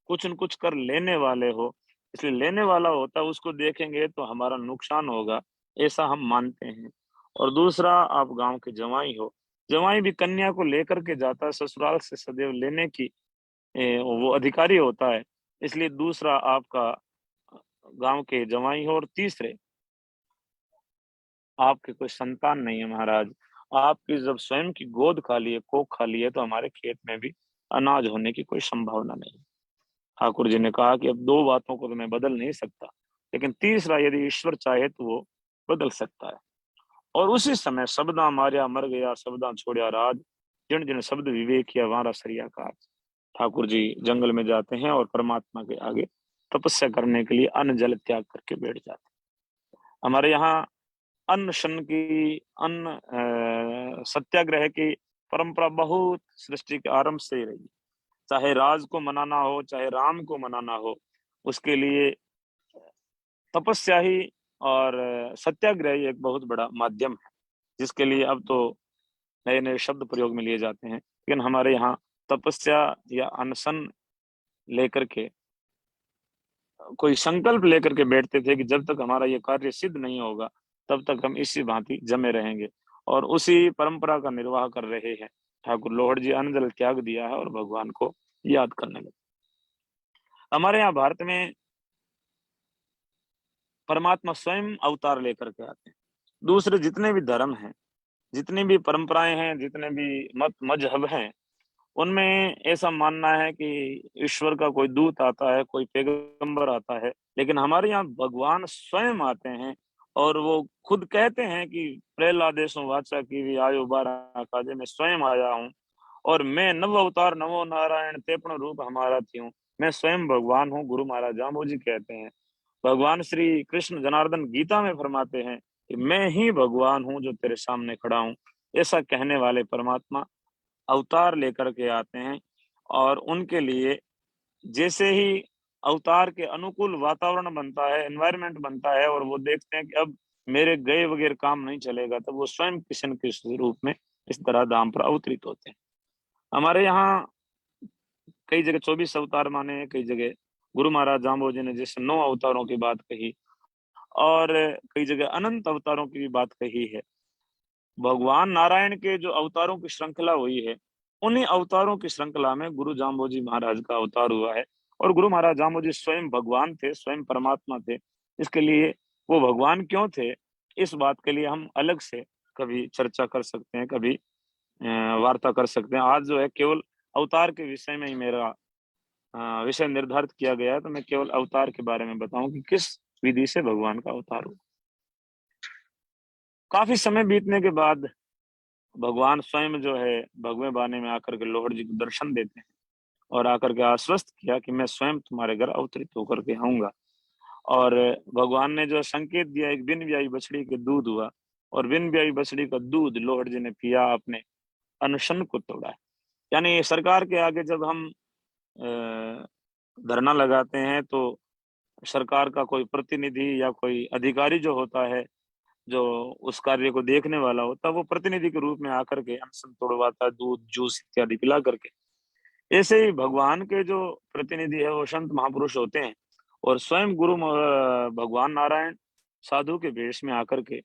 कुछ न कुछ कर लेने वाले हो, इसलिए लेने वाला होता है उसको देखेंगे तो हमारा नुकसान होगा, ऐसा हम मानते हैं। और दूसरा, आप गांव के जवाई हो, जवाई भी कन्या को लेकर के जाता है, ससुराल से सदैव लेने की वो अधिकारी होता है। इसलिए दूसरा, आपका गांव के जवाई हो। और तीसरे, आपके कोई संतान नहीं है महाराज। आपकी जब स्वयं की गोद खाली है, कोख खाली है, तो हमारे खेत में भी अनाज होने की कोई संभावना नहीं। ठाकुर जी ने कहा कि अब दो बातों को तो मैं बदल नहीं सकता, लेकिन तीसरा यदि ईश्वर चाहे तो वो बदल सकता है। और उसी समय शब्दा मार्या मर गया, शब्दा छोड़िया राज, जिन जिन शब्द विवेक किया वारा सरिया काज। ठाकुर जी जंगल में जाते हैं और परमात्मा के आगे तपस्या करने के लिए अन्न जल त्याग करके बैठ जाते हैं। हमारे यहाँ अन्न शन की सत्याग्रह की परंपरा बहुत सृष्टि के आरंभ से ही रही। चाहे राज को मनाना हो, चाहे राम को मनाना हो, उसके लिए तपस्या ही और सत्याग्रह ही एक बहुत बड़ा माध्यम है, जिसके लिए अब तो नए नए शब्द प्रयोग में लिए जाते हैं। लेकिन हमारे यहाँ तपस्या या अनशन लेकर के कोई संकल्प लेकर के बैठते थे कि जब तक हमारा ये कार्य सिद्ध नहीं होगा तब तक हम इसी भांति जमे रहेंगे, और उसी परंपरा का निर्वाह कर रहे हैं। ठाकुर लोहड़ जी अन्न जल त्याग दिया है और भगवान को याद करने लगे। हमारे यहाँ भारत में परमात्मा स्वयं अवतार लेकर के आते हैं। दूसरे जितने भी धर्म हैं, जितनी भी परंपराएं हैं, जितने भी मत मजहब हैं, उनमें ऐसा मानना है कि ईश्वर का कोई दूत आता है, कोई पैगंबर आता है, लेकिन हमारे यहाँ भगवान स्वयं आते हैं और वो खुद कहते हैं कि प्रहलादेशों वाचा की भी आयो बारह काजे, मैं स्वयं आया हूँ और मैं नव अवतार नवो नारायण तेपन रूप हमारा थी हूँ, मैं स्वयं भगवान हूँ। गुरु महाराज जाम्बू जी कहते हैं। भगवान श्री कृष्ण जनार्दन गीता में फरमाते हैं कि मैं ही भगवान हूँ जो तेरे सामने खड़ा हूँ। ऐसा कहने वाले परमात्मा अवतार लेकर के आते हैं, और उनके लिए जैसे ही अवतार के अनुकूल वातावरण बनता है, एनवायरनमेंट बनता है, और वो देखते हैं कि अब मेरे गए वगैरह काम नहीं चलेगा, तब वो स्वयं किशन के रूप में इस तरह धाम पर अवतरित होते हैं। हमारे यहाँ कई जगह 24 अवतार माने हैं, कई जगह गुरु महाराज जाम्बो जी ने जैसे 9 अवतारों की बात कही, और कई जगह अनंत अवतारों की भी बात कही है। भगवान नारायण के जो अवतारों की श्रृंखला हुई है, उन्हीं अवतारों की श्रृंखला में गुरु जाम्बोजी महाराज का अवतार हुआ है। और गुरु महाराज जाम्बोजी स्वयं भगवान थे, स्वयं परमात्मा थे। इसके लिए वो भगवान क्यों थे, इस बात के लिए हम अलग से कभी चर्चा कर सकते हैं, कभी वार्ता कर सकते हैं। आज जो है केवल अवतार के विषय में ही मेरा विषय निर्धारित किया गया है, तो मैं केवल अवतार के बारे में बताऊं कि किस विधि से भगवान का अवतार हुआ। काफी समय बीतने के बाद भगवान स्वयं जो है भगवे बाने में आकर के लोहड़ जी को दर्शन देते हैं और आकर के आश्वस्त किया कि मैं स्वयं तुम्हारे घर अवतरित होकर के आऊंगा। और भगवान ने जो संकेत दिया, एक बिन ब्याई बछड़ी के दूध हुआ, और बिन ब्याई बछड़ी का दूध लोहड़ जी ने पिया, अपने अनशन को तोड़ा। यानी सरकार के आगे जब हम धरना लगाते हैं तो सरकार का कोई प्रतिनिधि या कोई अधिकारी जो होता है, जो उस कार्य को देखने वाला होता है, वो प्रतिनिधि के रूप में आकर के अनशन तोड़वाता है, दूध जूस इत्यादि पिला करके। ऐसे ही भगवान के जो प्रतिनिधि है वो संत महापुरुष होते हैं, और स्वयं भगवान नारायण साधु के वेश में आकर के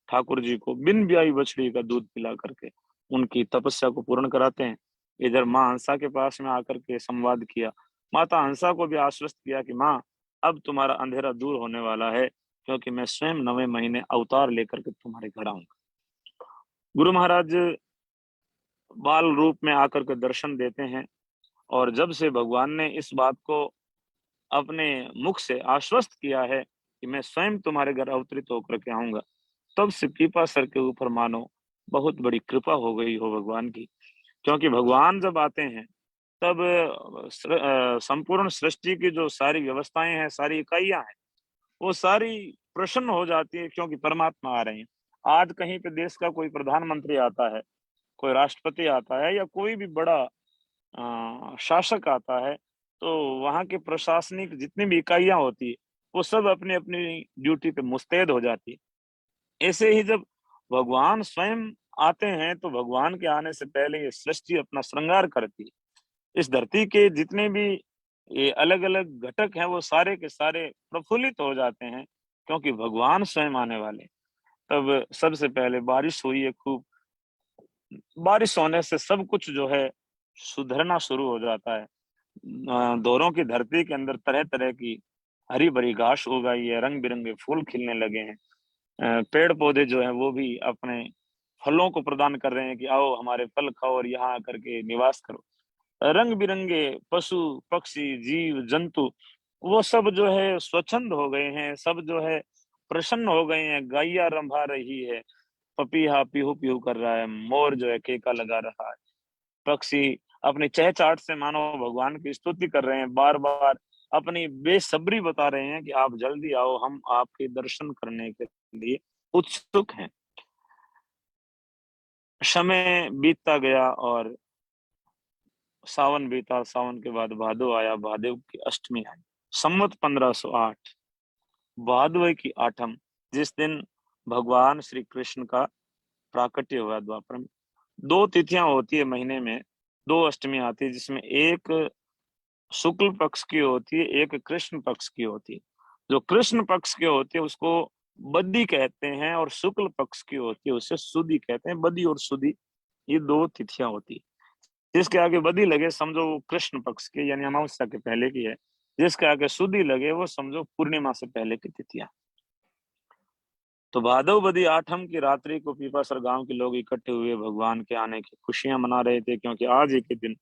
ठाकुर जी को बिन ब्याई बछड़ी का दूध पिला करके उनकी तपस्या को पूर्ण कराते हैं। इधर माँ हंसा के पास में आकर के संवाद किया, माता हंसा को भी आश्वस्त किया कि माँ अब तुम्हारा अंधेरा दूर होने वाला है, क्योंकि मैं स्वयं 9वें महीने अवतार लेकर के तुम्हारे घर आऊंगा। गुरु महाराज बाल रूप में आकर के दर्शन देते हैं, और जब से भगवान ने इस बात को अपने मुख से आश्वस्त किया है कि मैं स्वयं तुम्हारे घर अवतरित होकर के आऊंगा, तब से पीपा सर के ऊपर मानो बहुत बड़ी कृपा हो गई हो भगवान की। क्योंकि भगवान जब आते हैं तब संपूर्ण सृष्टि की जो सारी व्यवस्थाएं हैं, सारी इकाइयां हैं, वो सारी प्रसन्न हो जाती है, क्योंकि परमात्मा आ रहे हैं। आज कहीं पे देश का कोई प्रधानमंत्री आता है, कोई राष्ट्रपति आता है, या कोई भी बड़ा शासक आता है, तो वहां के प्रशासनिक जितनी भी इकाइयां होती है वो सब अपनी अपनी ड्यूटी पे मुस्तैद हो जाती है। ऐसे ही जब भगवान स्वयं आते हैं तो भगवान के आने से पहले ये सृष्टि अपना श्रृंगार करती है। इस धरती के जितने भी ये अलग अलग घटक हैं वो सारे के सारे प्रफुल्लित हो जाते हैं, क्योंकि भगवान स्वयं आने वाले। तब सबसे पहले बारिश हुई है खूब, बारिश होने से सब कुछ जो है सुधरना शुरू हो जाता है। दोरों की धरती के अंदर तरह तरह की हरी भरी घास उगाई है, रंग बिरंगे फूल खिलने लगे हैं। पेड़ पौधे जो हैं वो भी अपने फलों को प्रदान कर रहे हैं कि आओ हमारे फल खाओ और यहाँ आकर के निवास करो। रंग बिरंगे पशु पक्षी जीव जंतु वो सब जो है स्वच्छंद हो गए हैं, सब जो है प्रसन्न हो गए हैं। गैया रंभा रही है, पपीहा पीहू पीहू कर रहा है, मोर जो है केका लगा रहा है, पक्षी अपनी चहचहाट से मानो भगवान की स्तुति कर रहे हैं, बार बार अपनी बेसब्री बता रहे हैं कि आप जल्दी आओ, हम आपके दर्शन करने के लिए उत्सुक हैं। समय बीतता गया और सावन बीता, सावन के बाद भादो आया, भादो की अष्टमी आई, संवत 1508 भादवे की आठम, जिस दिन भगवान श्री कृष्ण का प्राकट्य हुआ द्वापर में। दो तिथियां होती है महीने में, दो अष्टमी आती है, जिसमें एक शुक्ल पक्ष की होती है, एक कृष्ण पक्ष की होती है। जो कृष्ण पक्ष की होती है उसको बद्दी कहते हैं, और शुक्ल पक्ष की होती है उसे सुदी कहते हैं। बद्दी और सुदी ये दो तिथियां होती है। जिसके आगे बदी लगे समझो वो कृष्ण पक्ष की यानी अमावस्या के पहले की है, जिसके आगे सुदी लगे वो समझो पूर्णिमा से पहले की तिथियां। तो भादव बदी आठम की रात्रि को पीपासर गांव के लोग इकट्ठे हुए भगवान के आने की खुशियां मना रहे थे, क्योंकि आज ही के दिन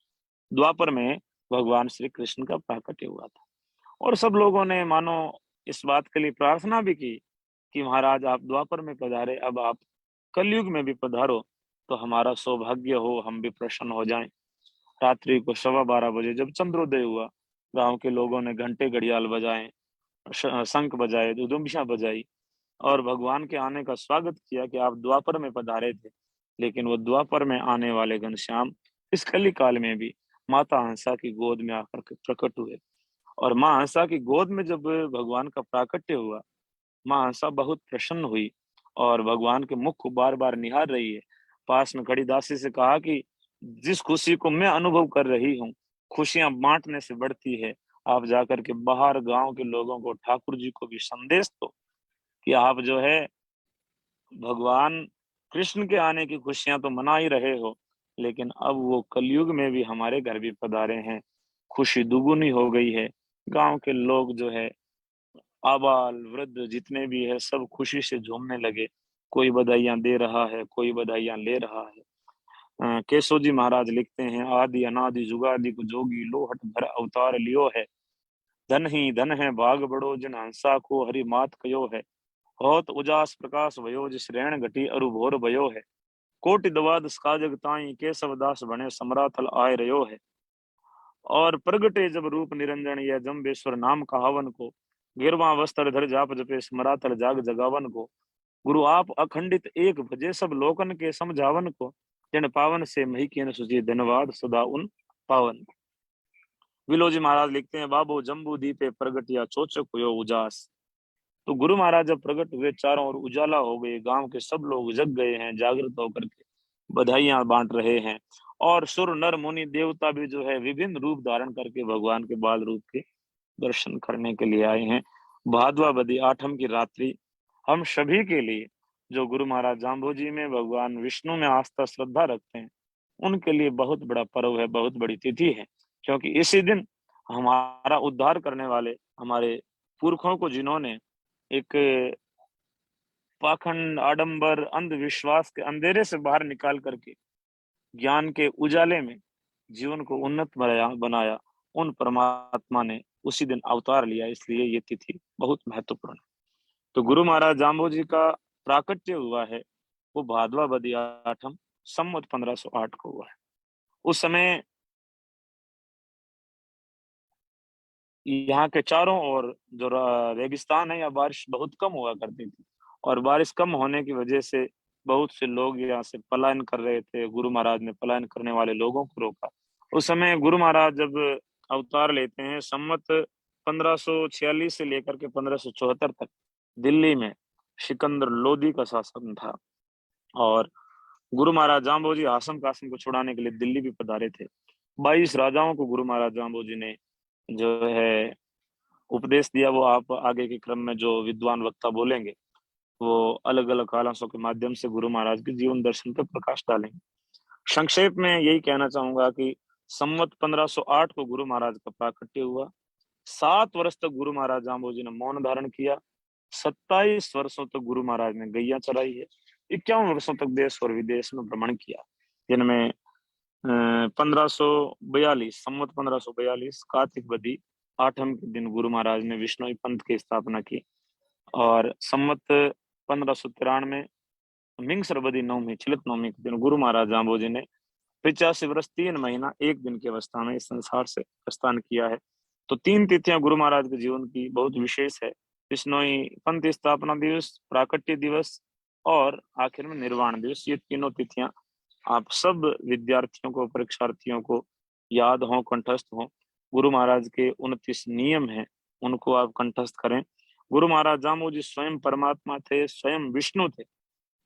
द्वापर में भगवान श्री कृष्ण का प्राकट्य हुआ था। और सब लोगों ने मानो इस बात के लिए प्रार्थना भी की कि महाराज आप द्वापर में पधारे, अब आप कलयुग में भी पधारो तो हमारा सौभाग्य हो, हम भी प्रसन्न हो जाएं। रात्रि को 12:15 बजे जब चंद्रोदय हुआ, गांव के लोगों ने घंटे घड़ियाल बजाए, शंख बजाए, दुदुम्बियां बजाई और भगवान के आने का स्वागत किया कि आप द्वापर में पधारे थे। लेकिन वो द्वापर में आने वाले घनश्याम इस कली काल में भी माता हंसा की गोद में आकर के प्रकट हुए। और माँ हंसा की गोद में जब भगवान का प्राकट्य हुआ, माँ हंसा बहुत प्रसन्न हुई और भगवान के मुख को बार बार निहार रही है। पास में खड़ी दासी से कहा कि जिस खुशी को मैं अनुभव कर रही हूँ, खुशियां बांटने से बढ़ती है, आप जाकर के बाहर गांव के लोगों को, ठाकुर जी को भी संदेश दो कि आप जो है भगवान कृष्ण के आने की खुशियां तो मना ही रहे हो, लेकिन अब वो कलयुग में भी हमारे घर भी पधारे हैं, खुशी दुगुनी हो गई है। गांव के लोग जो है आबाल वृद्ध जितने भी है सब खुशी से झूमने लगे। कोई बधाइयां दे रहा है, कोई बधाइयां ले रहा है। केशव जी महाराज लिखते हैं, आदि अनादि जुगादि को जोगी लोहट भर अवतार लियो है, धन ही धन है भाग बड़ो जिन हंसा को हरि मात कयो है, होत उजास प्रकाश भयो जिस रैण घटी अरु भोर भयो है, कोटि दवाद काजग ताई केशव दास बने समराथल आय रयो है। और प्रगटे जब रूप निरंजन यह जम्बेश्वर नाम कहावन को, गिरवा वस्त्र धर जाप जपे स्मरातल जाग जगावन को, गुरु आप अखंडित एक भजे सब लोकन के समझावन को, जन पावन से मही की सुची धन्यवाद सदा उन पावन। विलोजी महाराज लिखते हैं, बाबो जम्बू दीपे प्रगटिया चोचक हुयो उजास। तो गुरु महाराज जब प्रकट हुए चारों ओर उजाला हो गए, गांव के सब लोग जग गए हैं, जागृत होकर के बधाइयां बांट रहे हैं। और सुर नर मुनि देवता भी जो है विभिन्न रूप धारण करके भगवान के बाल रूप के दर्शन करने के लिए आए हैं। भादवा बदी आठम की रात्रि हम सभी के लिए, जो गुरु महाराज जाम्बोजी में भगवान विष्णु में आस्था श्रद्धा रखते हैं, उनके लिए बहुत बड़ा पर्व है, बहुत बड़ी तिथि है। क्योंकि इसी दिन हमारा उद्धार करने वाले हमारे पुरखों को, जिन्होंने एक पाखंड आडंबर अंधविश्वास के अंधेरे से बाहर निकाल करके ज्ञान के उजाले में जीवन को उन्नत बनाया, उन परमात्मा ने उसी दिन अवतार लिया, इसलिए ये तिथि बहुत महत्वपूर्ण है। तो गुरु महाराज जाम्बो जी का प्राकट्य हुआ है वो भादवा बदी आठम संवत 1508 को हुआ है। उस समय यहाँ के चारों ओर जो रेगिस्तान है या बारिश बहुत कम हुआ करती थी, और बारिश कम होने की वजह से बहुत से लोग यहाँ से पलायन कर रहे थे। गुरु महाराज ने पलायन करने वाले लोगों को रोका। उस समय गुरु महाराज जब अवतार लेते हैं, संवत 1546 से लेकर के 1574 तक दिल्ली में सिकंदर लोदी का शासन था, और गुरु महाराज जाम्बो जी हासम कासिम को छुड़ाने के लिए दिल्ली भी पधारे थे। 22 राजाओं को गुरु महाराज जाम्बो जी ने जो है उपदेश दिया, वो आप आगे के क्रम में जो विद्वान वक्ता बोलेंगे वो अलग अलग कालांशों के माध्यम से गुरु महाराज के जीवन दर्शन पर प्रकाश डालेंगे। संक्षेप में यही कहना चाहूंगा कि संवत 1508 को गुरु महाराज का प्राकट्य हुआ। 7 वर्ष तक गुरु महाराज जाम्बो जी ने मौन धारण किया। 27 वर्षों तक गुरु महाराज ने गैया चराई है। 51 वर्षों तक देश और विदेश में भ्रमण किया, जिनमें 1542 संवत 1542 कार्तिक बदी 8 के दिन गुरु महाराज ने विश्नोई पंथ की स्थापना की और संवत 1593 मिंगसर बदी नवमी चिलत नवमी के दिन गुरु महाराज जाम्बोजी ने 85 वर्ष 3 महीना 1 दिन की अवस्था में इस संसार से प्रस्थान किया है। तो 3 तिथियां गुरु महाराज के जीवन की बहुत विशेष है। विश्नोई पंथ स्थापना दिवस, प्राकट्य दिवस और आखिर में निर्वाण दिवस। ये तीनों तिथियां आप सब विद्यार्थियों को, परीक्षार्थियों को याद हो, कंठस्थ हो। गुरु महाराज के 29 नियम हैं, उनको आप कंठस्थ करें। गुरु महाराज जाम्बोजी स्वयं परमात्मा थे, स्वयं विष्णु थे,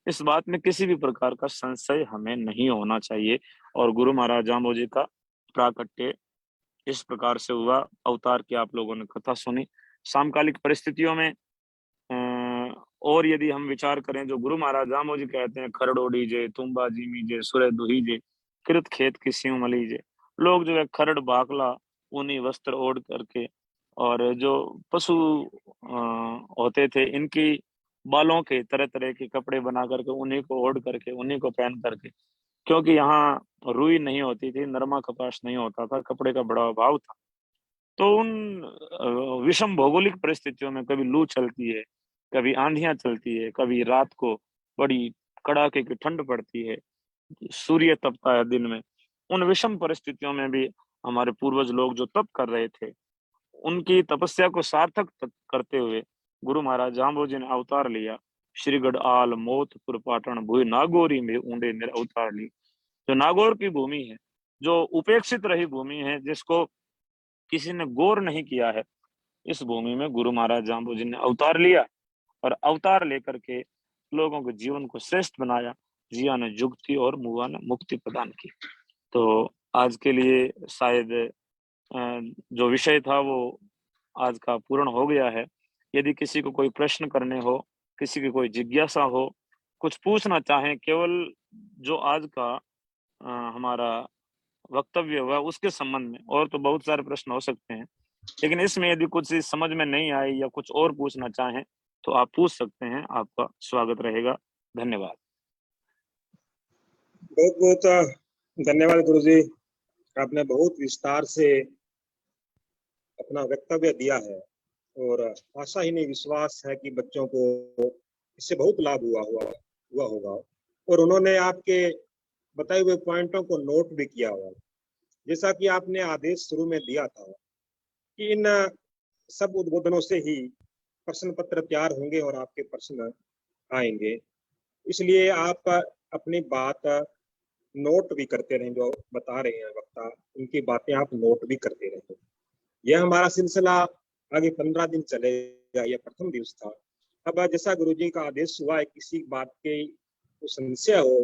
इस बात में किसी भी प्रकार का संशय हमें नहीं होना चाहिए। और गुरु महाराज जाम्बोजी का प्राकट्य इस प्रकार से हुआ। अवतार की आप लोगों ने कथा सुनी। समकालिक परिस्थितियों में और यदि हम विचार करें, जो गुरु महाराज जाम्बोजी कहते हैं, खरड़ो डीजे, तुम्बा जीमीजे, सुरे दुहीजे, कृत खेत की सिंह मलीजे। लोग जो है खरड़ बाकला ऊनी वस्त्र ओढ़ करके, और जो पशु होते थे, इनकी बालों के तरह तरह के कपड़े बना करके उन्हीं को ओढ़ करके, उन्हीं को पहन करके, क्योंकि यहाँ रुई नहीं होती थी, नरमा कपास नहीं होता था, कपड़े का बड़ा अभाव था। तो उन विषम भौगोलिक परिस्थितियों में कभी लू चलती है, कभी आंधियां चलती है, कभी रात को बड़ी कड़ाके की ठंड पड़ती है, सूर्य तपता है दिन में। उन विषम परिस्थितियों में भी हमारे पूर्वज लोग जो तप कर रहे थे, उनकी तपस्या को सार्थक करते हुए गुरु महाराज जाम्बोजी ने अवतार लिया। श्रीगढ़ आल मोतपुर पाटन भूई नागौरी में ऊंडे मेरे अवतार ली। जो नागौर की भूमि है, जो उपेक्षित रही भूमि है, जिसको किसी ने गौर नहीं किया है, इस भूमि में गुरु महाराज जाम्बोजी ने अवतार लिया और अवतार लेकर के लोगों के जीवन को श्रेष्ठ बनाया। जिया ने जुक्ति और मुआ ने मुक्ति प्रदान की। तो आज के लिए शायद जो विषय था वो आज का पूर्ण हो गया है। यदि किसी को कोई प्रश्न करने हो, किसी की कोई जिज्ञासा हो, कुछ पूछना चाहें, केवल जो आज का हमारा वक्तव्य हुआ उसके संबंध में, और तो बहुत सारे प्रश्न हो सकते हैं, लेकिन इसमें यदि कुछ समझ में नहीं आई या कुछ और पूछना चाहें तो आप पूछ सकते हैं। आपका स्वागत रहेगा। धन्यवाद। बहुत बहुत धन्यवाद गुरुजी, आपने बहुत विस्तार से अपना वक्तव्य दिया है और आशा ही नहीं विश्वास है कि बच्चों को इससे बहुत लाभ हुआ होगा और उन्होंने आपके बताए हुए पॉइंटों को नोट भी किया हुआ। जैसा कि आपने आदेश शुरू में दिया था कि इन सब उद्बोधनों से ही प्रश्न पत्र तैयार होंगे और आपके प्रश्न आएंगे, इसलिए आप अपनी बात नोट भी करते रहें। जो बता रहे हैं वक्ता, उनकी बातें आप नोट भी करते रहें। यह हमारा सिलसिला आगे 15 दिन चलेगा। यह प्रथम दिवस था। अब जैसा गुरुजी का आदेश हुआ है, किसी बात के संशय हो,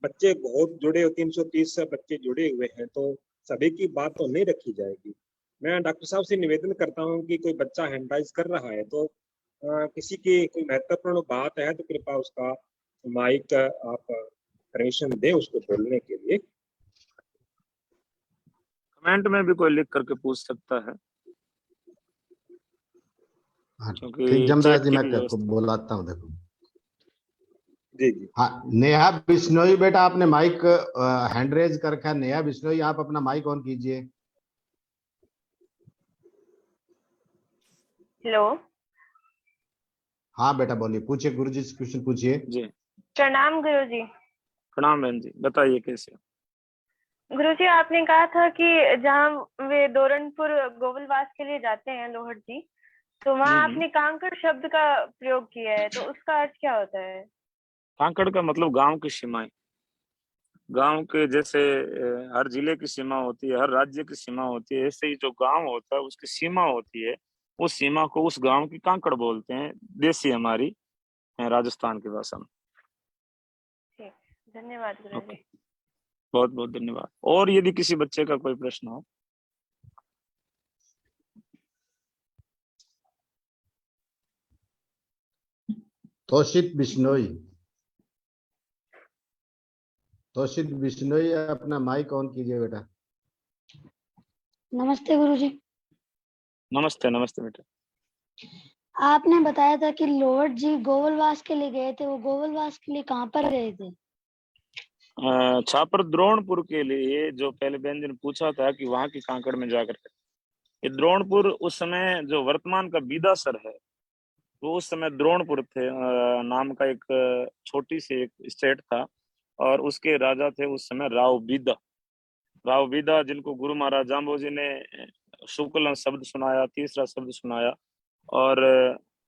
बच्चे बहुत जुड़े हो, 330 बच्चे जुड़े हुए हैं, तो सभी की बात तो नहीं रखी जाएगी। मैं डॉक्टर साहब से निवेदन करता हूं कि कोई बच्चा हैंड राइज कर रहा है तो किसी की कोई महत्वपूर्ण बात है तो कृपया उसका माइक आप परमिशन दें उसको बोलने के लिए। कमेंट में भी कोई लिख करके पूछ सकता है। ठीक, जमदास जी मैं आपको बुलाता हूँ। देखो जी जी। हाँ, नेहा बिश्नोई बेटा, आपने माइक हैंड रेज कर रखा है। नेहा बिश्नोई, आप अपना माइक ऑन कीजिए। हेलो। हाँ बेटा बोलिए, पूछिए गुरुजी से क्वेश्चन पूछिए। जी प्रणाम गुरुजी। प्रणाम बहन जी, बताइए कैसे। गुरुजी, आपने कहा था कि जहाँ वे दोरणपुर गोवलवास के लिए जाते हैं लोहट जी, तो वहाँ आपने कांकड़ शब्द का प्रयोग किया है, तो उसका अर्थ क्या होता है? कांकड़ का मतलब गांव की सीमाएं। गांव के जैसे हर जिले की सीमा होती है, हर राज्य की सीमा होती है, ऐसे ही जो गांव होता है उसकी सीमा होती है। उस सीमा को उस गांव की कांकड़ बोलते हैं, देसी हमारी राजस्थान की भाषा में। ठीक, धन्यवाद गुरुजी। बहुत बहुत धन्यवाद। और यदि किसी बच्चे का कोई प्रश्न हो। तोशित बिश्नोई, तोशित बिश्नोई, अपना माइक ऑन कीजिए बेटा। नमस्ते गुरुजी। नमस्ते नमस्ते बेटा। आपने बताया था कि लोहट जी गोवलवास के लिए गए थे, वो गोवलवास के लिए कहाँ पर गए थे? छापर द्रोणपुर के लिए जो पहले बहन जी ने पूछा था कि वहां की कांकड़ में जाकर के, ये द्रोणपुर उस समय जो वर्तमान का बीदासर है, वो उस समय द्रोणपुर थे नाम का एक छोटी सी एक स्टेट था, और उसके राजा थे उस समय राव बीदा, जिनको गुरु महाराज जाम्बो जी ने शुक्ल शब्द सुनाया, तीसरा शब्द सुनाया, और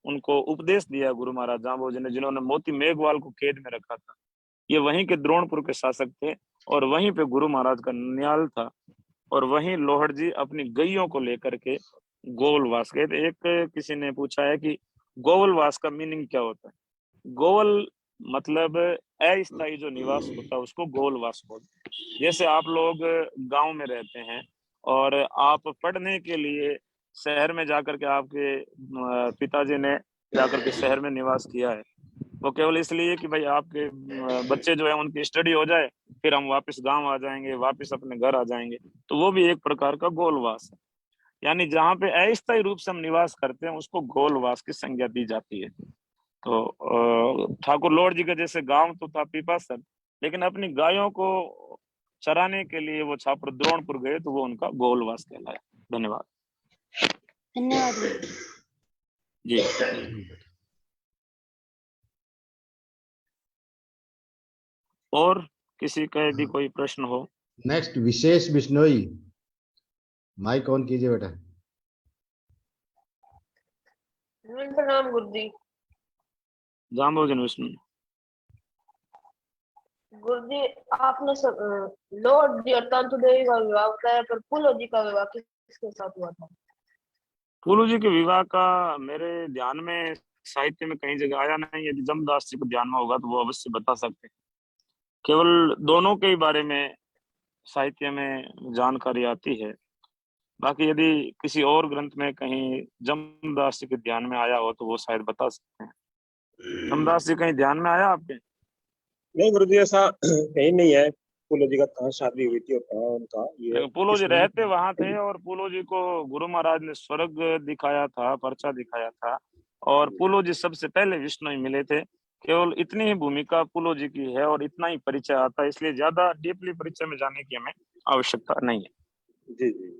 उनको उपदेश दिया गुरु महाराज जाम्बो जी ने, जिन्होंने मोती मेघवाल को कैद में रखा था। ये वहीं के द्रोणपुर के शासक थे, और वहीं पे गुरु महाराज का न्याल था, और वहीं लोहड़ जी अपनी गैयों को लेकर के गोवलवास गए थे। एक किसी ने पूछा है कि गोवलवास का मीनिंग क्या होता है। गोवल मतलब अस्थायी जो निवास होता है उसको गोवलवास बोलते हैं। जैसे आप लोग गांव में रहते हैं और आप पढ़ने के लिए शहर में जाकर के, आपके पिताजी ने जाकर के शहर में निवास किया है, वो केवल इसलिए कि भाई आपके बच्चे जो है उनकी स्टडी हो जाए, फिर हम वापस गांव आ जाएंगे, वापस अपने घर आ जाएंगे, तो वो भी एक प्रकार का गोलवास है। यानी जहाँ पे अस्थायी रूप से हम निवास करते हैं उसको गोलवास की संज्ञा दी जाती है। तो ठाकुर लॉर्ड जी का जैसे गांव तो था पीपासर, लेकिन अपनी गायों को चराने के लिए वो छापर द्रोणपुर गए, तो वो उनका गोलवास कहलाया। धन्यवाद। धन्यवाद गुरुजी। जी। और किसी का यदि कोई प्रश्न हो। Next Vishesh Bishnoi, mic on कीजिए बेटा। प्रणाम गुरुजी। जाम्बोजन विष्णु। गुरुजी, आपने लॉर्ड जी और तंतु देवी का विवाह बताया, पर फूलो जी का विवाह किसके साथ हुआ था? फूलो जी के विवाह का मेरे ध्यान में साहित्य में कहीं जगह आया नहीं। यदि जमदास जी को ध्यान में होगा तो वो अवश्य बता सकते हैं। केवल दोनों के बारे में साहित्य में जानकारी आती है, बाकी यदि किसी और ग्रंथ में कहीं जमदास जी के ध्यान में आया हो तो वो शायद बता सकते हैं। जमदास जी कहीं ध्यान में आया आपके? नहीं गुरुजी, ऐसा कहीं नहीं है। फूलो जी का कहाँ शादी हुई थी और कहाँ उनका ये पूलो जी इसमें रहते वहां थे, और पूलो जी को गुरु महाराज ने स्वर्ग दिखाया था, पर्चा दिखाया था, और पूलो जी सबसे पहले विष्णु ही मिले थे। केवल इतनी ही भूमिका पूलो जी की है और इतना ही परिचय आता है, इसलिए ज्यादा डीपली परिचय में जाने की हमें आवश्यकता नहीं है। जी जी।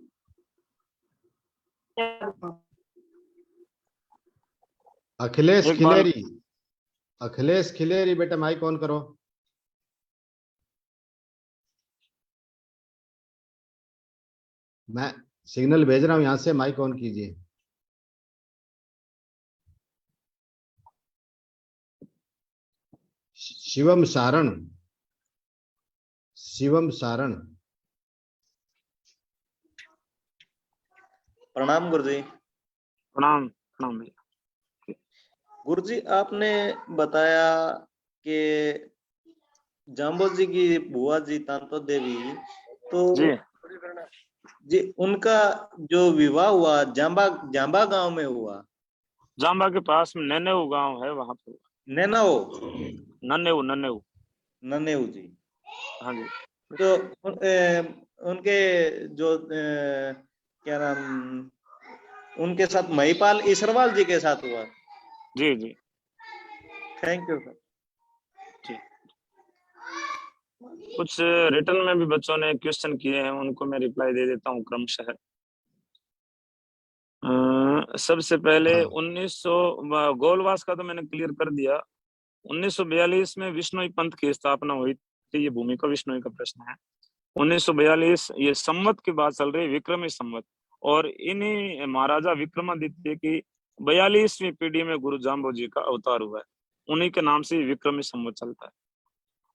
अखिलेश एक बार खिलेरी, अखिलेश खिलेरी बेटा माइक ऑन करो। मैं सिग्नल भेज रहा हूं यहां से, माइक ऑन कीजिए। शिवम सारण, शिवम सारण। प्रणाम गुरुजी। प्रणाम प्रणाम भैया। गुरुजी, आपने बताया कि जाम्बो जी की बुआ जी तांतो देवी, तो जी उनका जो विवाह हुआ जाम्बा गांव में हुआ। जाम्बा के पास में नन्हेऊ गांव है, वहां पे नैनाओ नन्हेऊ नन्हेऊ जी। हाँ जी। तो उनके जो क्या नाम, उनके साथ महिपाल ईसरवाल जी के साथ हुआ। जी जी। Thank you sir. कुछ रिटर्न में भी बच्चों ने क्वेश्चन किए हैं, उनको मैं रिप्लाई दे देता हूँ क्रमशः। सबसे पहले 1900 गोलवास का तो मैंने क्लियर कर दिया। 1942 में विश्नोई पंथ की स्थापना हुई थी। ये भूमिका विश्नोई का प्रश्न है। 1942 ये संवत की बात चल रही है, विक्रमी संवत, और इन्हीं महाराजा विक्रमादित्य की 42वीं पीढ़ी में गुरु जाम्बो जी का अवतार हुआ है। उन्हीं के नाम से विक्रमी संवत चलता है।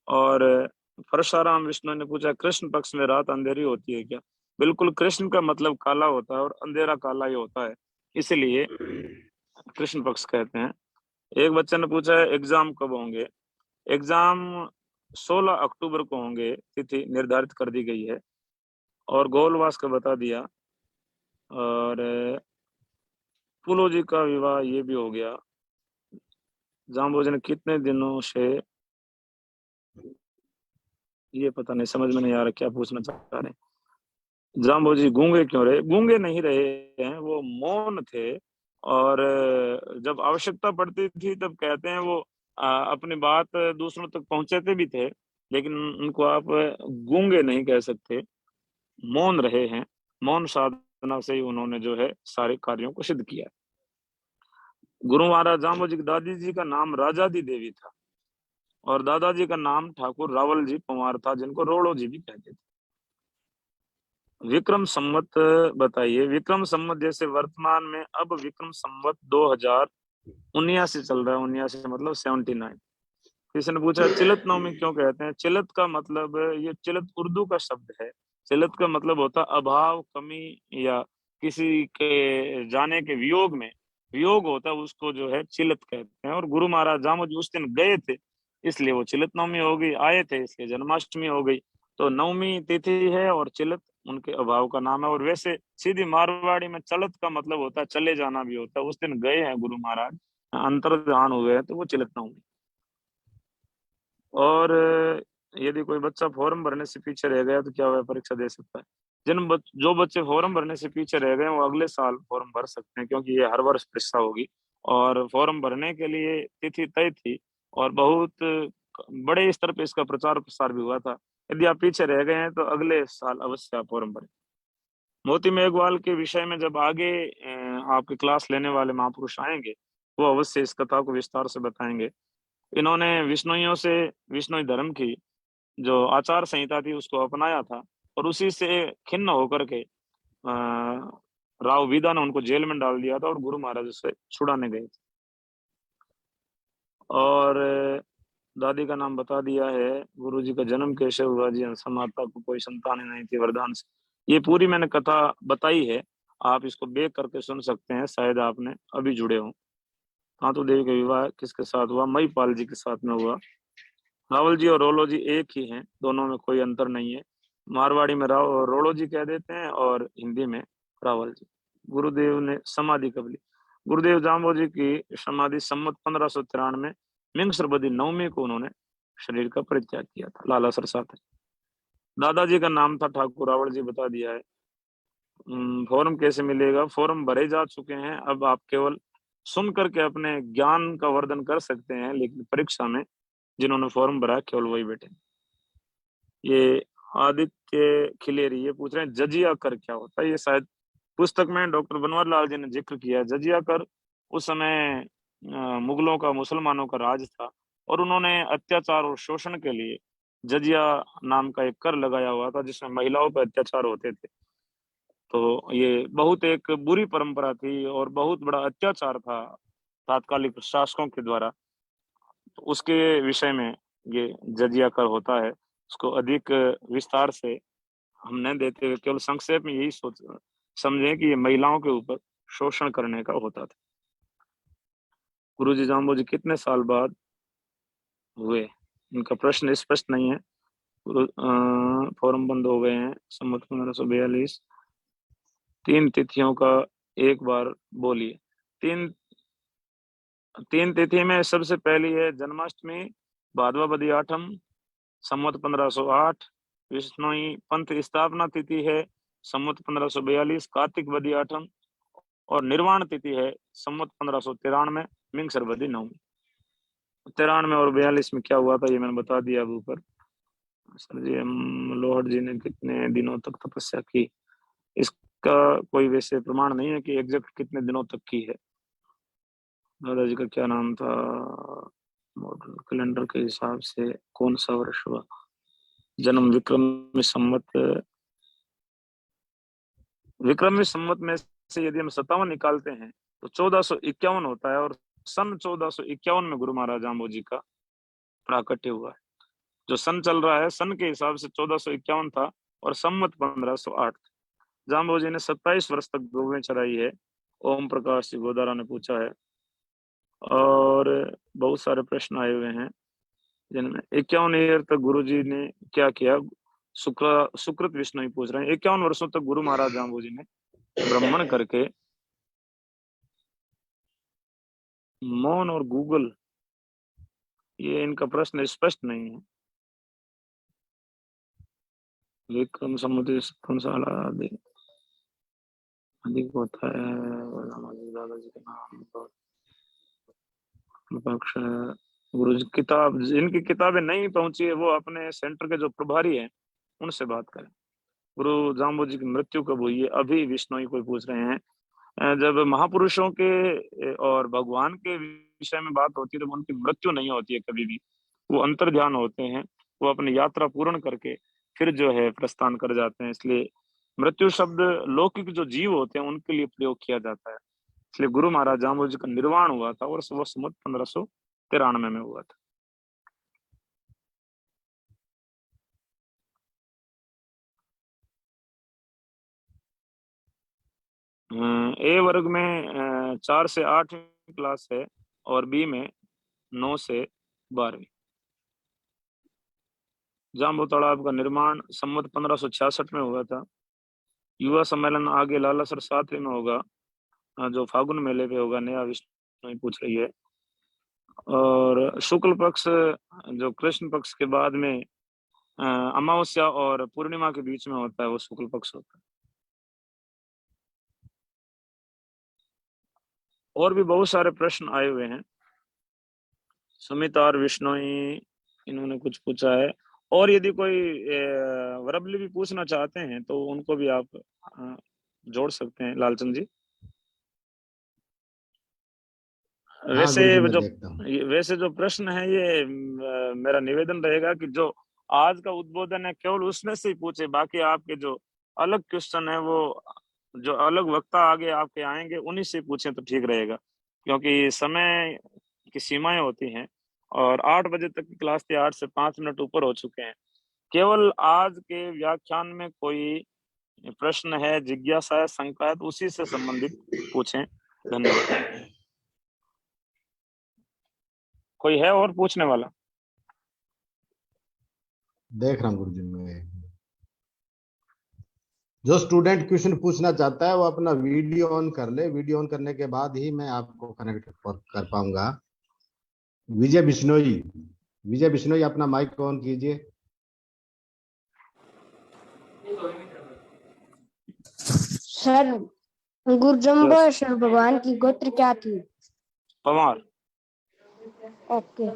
और परशुराम विष्णु ने पूछा कृष्ण पक्ष में रात अंधेरी होती है क्या? बिल्कुल, कृष्ण का मतलब काला होता है और अंधेरा काला ही होता है, इसलिए कृष्ण पक्ष कहते हैं। एक बच्चे ने पूछा है एग्जाम कब होंगे? एग्जाम 16 अक्टूबर को होंगे, तिथि निर्धारित कर दी गई है। और गोलवास का बता दिया, और फूलो जी का विवाह ये भी हो गया। जाम्बो जी ने कितने दिनों से, ये पता नहीं, समझ में नहीं आ रहा क्या पूछना चाह रहे हैं। जाम्बो जी गूंगे क्यों रहे? गूंगे नहीं रहे हैं, वो मौन थे, और जब आवश्यकता पड़ती थी तब कहते हैं वो अपनी बात दूसरों तक पहुंचाते भी थे, लेकिन उनको आप गूंगे नहीं कह सकते, मौन रहे हैं। मौन साधना से ही उन्होंने जो है सारे कार्यों को सिद्ध किया। गुरु महाराज जाम्बो जी की दादी जी का नाम राजादी देवी था और दादाजी का नाम ठाकुर रावल जी पंवार था, जिनको रोड़ो जी भी कहते थे। विक्रम संवत बताइए। विक्रम संवत जैसे वर्तमान में अब विक्रम संवत 2079 चल रहा है। 79 मतलब 79। किसी ने पूछा चिलत नवमी क्यों कहते हैं? चिलत का मतलब, ये चिलत उर्दू का शब्द है। चिलत का मतलब होता अभाव, कमी, या किसी के जाने के वियोग में वियोग होता है, उसको जो है चिलत कहते हैं। और गुरु महाराज जामो जी उस दिन गए थे, इसलिए वो चिलत नवमी हो गई। आए थे इसलिए जन्माष्टमी हो गई। तो नवमी तिथि है और चिलत उनके अभाव का नाम है। और वैसे सीधी मारवाड़ी में चलत का मतलब होता है चले जाना भी होता है। उस दिन गए हैं गुरु महाराज, अंतर्ध्यान हुए हैं, तो वो चिलत नवमी। और यदि कोई बच्चा फॉर्म भरने से पीछे रह गया तो क्या वह परीक्षा दे सकता है? जो बच्चे फॉर्म भरने से पीछे रह गए वो अगले साल फॉर्म भर सकते हैं, क्योंकि ये हर वर्ष परीक्षा होगी। और फॉर्म भरने के लिए तिथि तय थी और बहुत बड़े स्तर पे इसका प्रचार प्रसार भी हुआ था। यदि आप पीछे रह गए हैं तो अगले साल अवश्य आप फॉर्म भरें। मोती मेघवाल के विषय में जब आगे आपकी क्लास लेने वाले महापुरुष आएंगे, वो अवश्य इस कथा को विस्तार से बताएंगे। इन्होंने विष्णुइयों से, विष्णुई धर्म की जो आचार संहिता थी उसको अपनाया था और उसी से खिन्न होकर के राव वीदा ने उनको जेल में डाल दिया था और गुरु महाराज से छुड़ाने गए थे। और दादी का नाम बता दिया है। गुरु जी का जन्म कैसे हुआ? जी, माता को कोई संतान नहीं थी, वरदान से। ये पूरी मैंने कथा बताई है, आप इसको बेक करके सुन सकते हैं, शायद आपने अभी जुड़े हो। कांतु देवी का विवाह किसके साथ हुआ? महीपाल जी के साथ में हुआ। रावल जी और रोलो जी एक ही हैं, दोनों में कोई अंतर नहीं है। मारवाड़ी में रोलो जी कह देते हैं और हिंदी में रावल जी। गुरुदेव ने समाधि कब ली? गुरुदेव जाम्बो जी की समाधि सम्मत 1593 मिंग सरबदी नवमी को उन्होंने शरीर का परित्याग किया था, लाला सरसात। दादाजी का नाम था ठाकुर रावल जी, बता दिया है। फॉर्म कैसे मिलेगा? फॉर्म भरे जा चुके हैं, अब आप केवल सुन करके अपने ज्ञान का वर्धन कर सकते हैं, लेकिन परीक्षा में जिन्होंने फॉर्म भरा केवल वही बैठे। ये आदित्य खिलेरी ये पूछ रहे हैं जजिया कर क्या होता है? ये शायद पुस्तक में डॉक्टर बनवारी लाल जी ने जिक्र किया है। जजिया कर उस समय मुगलों का, मुसलमानों का राज था और उन्होंने अत्याचार और शोषण के लिए जजिया नाम का एक कर लगाया हुआ था, जिसमें महिलाओं पर अत्याचार होते थे। तो ये बहुत एक बुरी परंपरा थी और बहुत बड़ा अत्याचार था तात्कालिक शासकों के द्वारा। तो उसके विषय में ये जजिया कर होता है। उसको अधिक विस्तार से हम नहीं देते हुए केवल संक्षेप में यही सोच समझें कि ये महिलाओं के ऊपर शोषण करने का होता था। गुरुजी जाम्बो जी कितने साल बाद हुए? इनका प्रश्न स्पष्ट नहीं है। फॉर्म बंद हो गए हैं सम्मत 1542। 3 तिथियों का एक बार बोलिए। 3 तिथि में सबसे पहली है जन्माष्टमी, भादवा बदी आठम, सम्मत 1508। विष्णुई पंथ स्थापना तिथि है सम्मत 1542, कार्तिक बदी आठम। और निर्वाण तिथि है सम्मत 1593, मिंगसर बदी नवमी। 93 और 42 में क्या हुआ था ये मैंने बता दिया अब ऊपर। सर जी, लोहड़ जी ने कितने दिनों तक तपस्या की? इसका कोई वैसे प्रमाण नहीं है कि एग्जैक्ट कितने दिनों तक की है। दादाजी का क्या नाम था? मॉडर्न कैलेंडर के हिसाब से कौन सा वर्ष हुआ? जन्म विक्रमी संवत में से यदि हम 57 निकालते हैं तो 1451 होता है और सन 1451 में गुरु महाराज जाम्बो जी का प्राकट्य हुआ है। जो सन चल रहा है सन के हिसाब से 1451 था और सम्मत 1508। जाम्बो जी ने 27 वर्ष तक गोवें चराई है, ओम प्रकाश जी गोदारा ने पूछा है। और बहुत सारे प्रश्न आए हुए हैं जिनमें 51 ईयर तक गुरु जी ने क्या किया? सुकृत विष्णु ही पूछ रहे हैं। 51 वर्षों तक गुरु महाराज जाम्बो जी ने ब्राह्मण करके मौन और गूगल, ये इनका प्रश्न स्पष्ट नहीं है। विक्रम समुद्र कौन सा अधिक होता है? दादाजी के नाम पर पक्ष गुरुजी किताब, जिनकी किताबें नहीं पहुंची है वो अपने सेंटर के जो प्रभारी हैं उनसे बात करें। गुरु जाम्बो जी की मृत्यु कब हुई है, अभी विष्णोई कोई पूछ रहे हैं। जब महापुरुषों के और भगवान के विषय में बात होती है तो उनकी मृत्यु नहीं होती है कभी भी, वो अंतर ध्यान होते हैं, वो अपनी यात्रा पूर्ण करके फिर जो है प्रस्थान कर जाते हैं। इसलिए मृत्यु शब्द लौकिक जो जीव होते हैं उनके लिए प्रयोग किया जाता है। इसलिए गुरु महाराज जाम्बो जी का निर्वाण हुआ था और वो संवत 1593 में हुआ था। ए वर्ग में 4 से 8 क्लास है और बी में 9 से 12वीं। जाम्बो तालाब का निर्माण संवत 1566 में हुआ था। युवा सम्मेलन आगे लालासर 7वीं में होगा, जो फागुन मेले पे होगा, नया विष्णु पूछ रही है। और शुक्ल पक्ष जो कृष्ण पक्ष के बाद में अमावस्या और पूर्णिमा के बीच में होता है वो शुक्ल पक्ष होता है। और भी बहुत सारे प्रश्न आए हुए हैं। सुमित और विष्णोई इन्होंने कुछ पूछा है, और यदि कोई वरबली भी पूछना चाहते हैं तो उनको भी आप जोड़ सकते हैं लालचंद जी। वैसे जो प्रश्न है ये मेरा निवेदन रहेगा कि जो आज का उद्बोधन है केवल उसमें से ही पूछे, बाकी आपके जो अलग क्वेश्चन है वो जो अलग वक्ता आगे आपके आएंगे उन्हीं से पूछें तो ठीक रहेगा, क्योंकि समय की सीमाएं होती हैं और 8 बजे तक की क्लास थी, 8 से 5 मिनट ऊपर हो चुके हैं। केवल आज के व्याख्यान में कोई प्रश्न है, जिज्ञासा है, शंका है तो उसी से संबंधित पूछें। धन्यवाद। कोई है और पूछने वाला? देख रहा हूँ गुरुजी में। जो स्टूडेंट क्वेश्चन पूछना चाहता है वो अपना वीडियो ऑन कर ले, वीडियो ऑन करने के बाद ही मैं आपको कनेक्ट कर पाऊंगा। विजय बिश्नोई अपना माइक ऑन कीजिए। सर गुरु जम्बेश्वर भगवान की गोत्र क्या थी? पवार। ओके।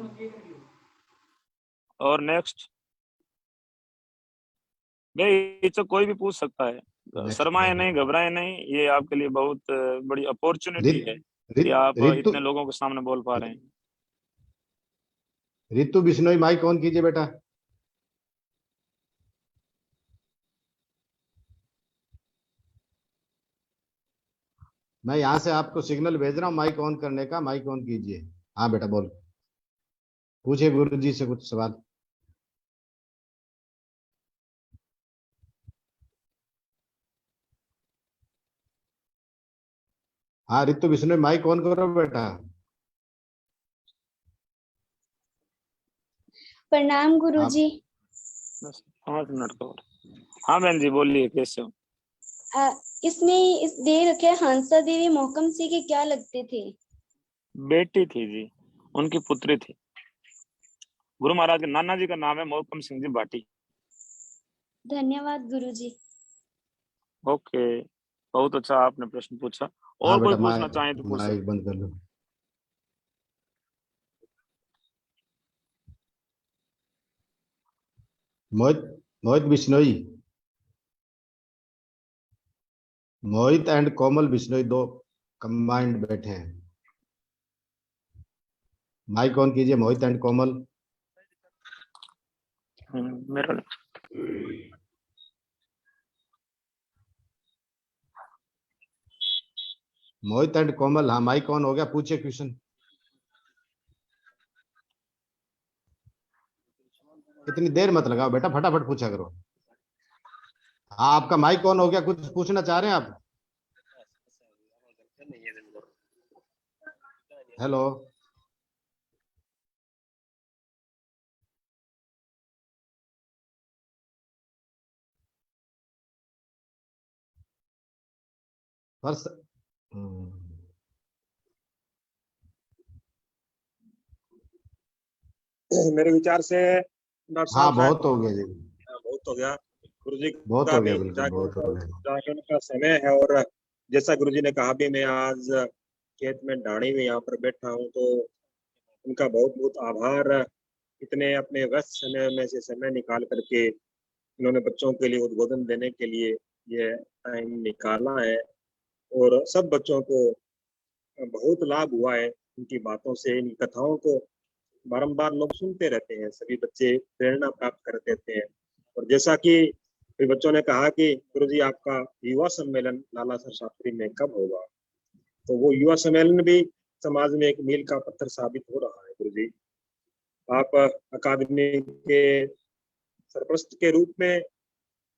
और नेक्स्ट भाई, तो कोई भी पूछ सकता है, शर्माए नहीं, घबराए नहीं, ये आपके लिए बहुत बड़ी अपॉर्चुनिटी है कि आप इतने लोगों के सामने बोल पा रहे हैं। रितु बिश्नोई माइक ऑन कीजिए बेटा। मैं यहाँ से आपको सिग्नल भेज रहा हूँ माइक ऑन करने का, माइक ऑन कीजिए। हाँ बेटा बोल, पूछिए गुरुजी से कुछ सवाल। हाँ रितु बिश्नोई माइक ऑन करो बेटा। प्रणाम गुरुजी। 5 मिनट का। हाँ बहन जी बोलिए, कैसे हो? इसमें इस दे रखे हंसा देवी मोहकम सिंह के क्या लगते थे? बेटी थी जी, उनकी पुत्री थी। गुरु महाराज के नाना जी का नाम है मोहकम सिंह जी बाटी। धन्यवाद गुरुजी। ओके, बहुत अच्छा आपने प्रश्न पूछा। और हाँ कोई बेटा, पूछना चाहे तो पूछ सकते। माइक बंद कर लो। मोहित बिश्नोई, मोहित एंड कोमल बिश्नोई दो कंबाइंड बैठे हैं। माइक ऑन कीजिए मोहित एंड कोमल। मेरा मोहित एंड कोमल, हाँ माइक ऑन हो गया, पूछिए क्वेश्चन। इतनी देर मत लगाओ बेटा, फटाफट पूछा करो। हाँ आपका माइक ऑन हो गया, कुछ पूछना चाह रहे हैं आप? Hello first. मेरे विचार से डॉक्टर साहब, हाँ बहुत हो गया जी, बहुत हो गया। गुरुजी बहुत का हो गया, भी बिल्कुल बहुत हो गया। जागरण का समय है, और जैसा गुरुजी ने कहा भी, मैं आज खेत में डाणी में यहाँ पर बैठा हूँ, तो उनका बहुत बहुत आभार। इतने अपने व्यस्त समय में से समय निकाल करके इन्होंने बच्चों के लिए उद्बोधन देने के लिए ये टाइम निकाला है, और सब बच्चों को बहुत लाभ हुआ है इनकी बातों से। इन कथाओं को बारंबार लोग सुनते रहते हैं, सभी बच्चे प्रेरणा प्राप्त कर देते हैं। और जैसा कि बच्चों ने कहा कि गुरुजी आपका युवा सम्मेलन लालासर शास्त्री में कब होगा, तो वो युवा सम्मेलन भी समाज में एक मील का पत्थर साबित हो रहा है। गुरुजी आप अकादमी के सरपरस्त के रूप में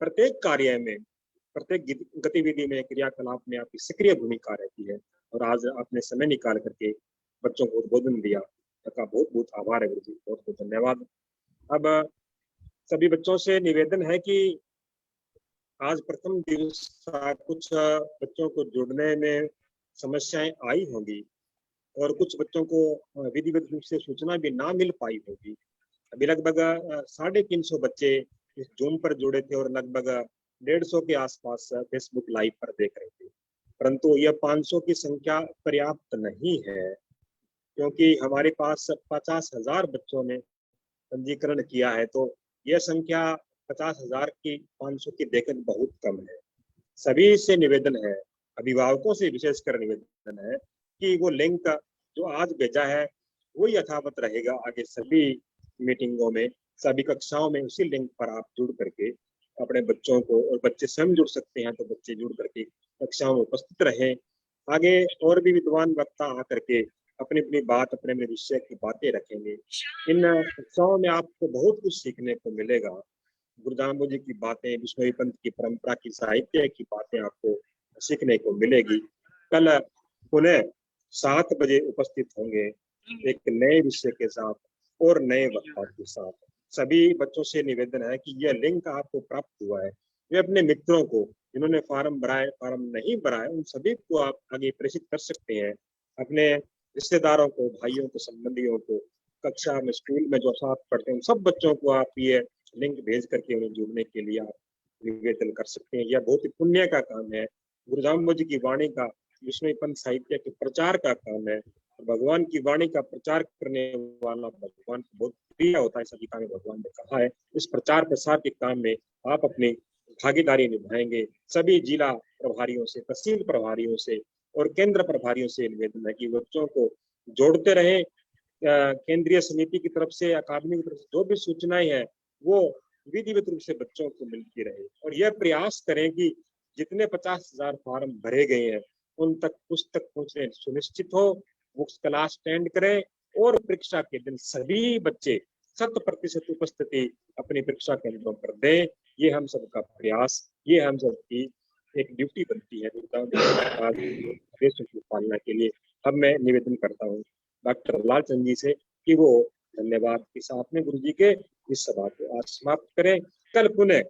प्रत्येक कार्य में, प्रत्येक गतिविधि में, क्रियाकलाप में आपकी सक्रिय भूमिका रहती है, और आज आपने समय निकाल करके बच्चों को उद्बोधन दिया, आपका बहुत बहुत आभार है गुरुजी, बहुत बहुत धन्यवाद। अब सभी बच्चों से निवेदन है कि आज प्रथम दिवस कुछ बच्चों को जुड़ने में समस्याएं आई होंगी, और कुछ बच्चों को विधिवत रूप से सूचना भी ना मिल पाई होगी। अभी लगभग 350 बच्चे इस जूम पर जुड़े थे, और लगभग 150 के आसपास फेसबुक लाइव पर देख रहे थे, परंतु यह 500 की संख्या पर्याप्त नहीं है, क्योंकि हमारे पास 50,000 बच्चों ने पंजीकरण किया है, तो यह संख्या 50,000 की 500 की देखकर बहुत कम है। सभी से निवेदन है, अभिभावकों से विशेषकर निवेदन है कि वो लिंक जो आज भेजा है वो यथावत रहेगा आगे सभी मीटिंगों में, सभी कक्षाओं में उसी लिंक पर आप जुड़ करके अपने बच्चों को, और बच्चे स्वयं जुड़ सकते हैं तो बच्चे जुड़ करके कक्षाओं में उपस्थित रहें। आगे और भी विद्वान वक्ता आकर के अपनी अपनी बात, अपने अपने विषय की बातें रखेंगे। इन कक्षाओं में आपको बहुत कुछ सीखने को मिलेगा। गुरु जाम्बो जी की बातें, बिश्नोई पंथ की परंपरा की, साहित्य की बातें आपको सीखने को मिलेगी। कल पुनः 7 बजे उपस्थित होंगे एक नए विषय के साथ और नए वक्ता के साथ। सभी बच्चों से निवेदन है कि यह लिंक आपको प्राप्त हुआ है, वे अपने मित्रों को, जिन्होंने फार्म भरा है, फार्म नहीं भरा है, उन सभी को आप आगे प्रेषित कर सकते हैं। अपने रिश्तेदारों को, भाइयों को, संबंधियों को, कक्षा में, स्कूल में जो साथ पढ़ते हैं, उन सब बच्चों को आप ये लिंक भेज करके उन्हें जुड़ने के लिए आप निवेदन कर सकते हैं। यह बहुत ही पुण्य का काम है। गुरु जाम्बो जी की वाणी का, विष्णु पंथ साहित्य के प्रचार का काम है। भगवान की वाणी का प्रचार करने वाला भगवान को बहुत प्रिय होता है, सभी काम भगवान ने कहा है। इस प्रचार प्रसार के काम में आप अपनी भागीदारी निभाएंगे। सभी जिला प्रभारियों से, तहसील प्रभारियों से और केंद्र प्रभारियों से निवेदन है कि बच्चों को जोड़ते रहें। केंद्रीय समिति की तरफ से, अकादमी की तरफ से जो भी सूचनाएं हैं वो विधिवत रूप से बच्चों को मिलती रहे, और यह प्रयास करें कि जितने 50,000 फार्म भरे गए हैं उन तक पुस्तक पहुंचने सुनिश्चित हो। बुक्स क्लास अटेंड करें, और परीक्षा के दिन सभी बच्चे 100% उपस्थिति अपनी परीक्षा केंद्रों पर दें। ये हम सबका प्रयास, ये हम सबकी एक ड्यूटी बनती है आदेशों की पालना के लिए। अब मैं निवेदन करता हूँ डॉक्टर लालचंद जी से कि वो धन्यवाद के साथ में गुरु जी के इस सभा को आज समाप्त करें। कल पुनः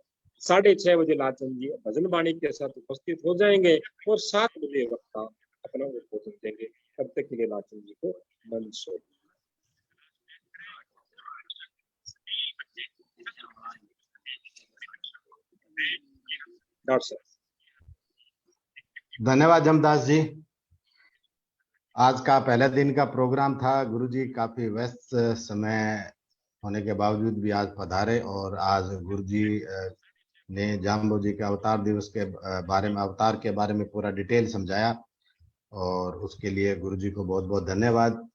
6:30 बजे लालचंद जी भजन वाणी के साथ उपस्थित हो जाएंगे, और 7 बजे वक्ता अपना उद्बोधन देंगे। तब तक के लिए लालचंद जी को मंच हो। डॉक्टर साहब। धन्यवाद जमदास जी। आज का पहले दिन का प्रोग्राम था। गुरुजी काफी व्यस्त समय होने के बावजूद भी आज पधारे, और आज गुरुजी ने जाम्बो जी के अवतार दिवस के बारे में, अवतार के बारे में पूरा डिटेल समझाया, और उसके लिए गुरुजी को बहुत बहुत धन्यवाद।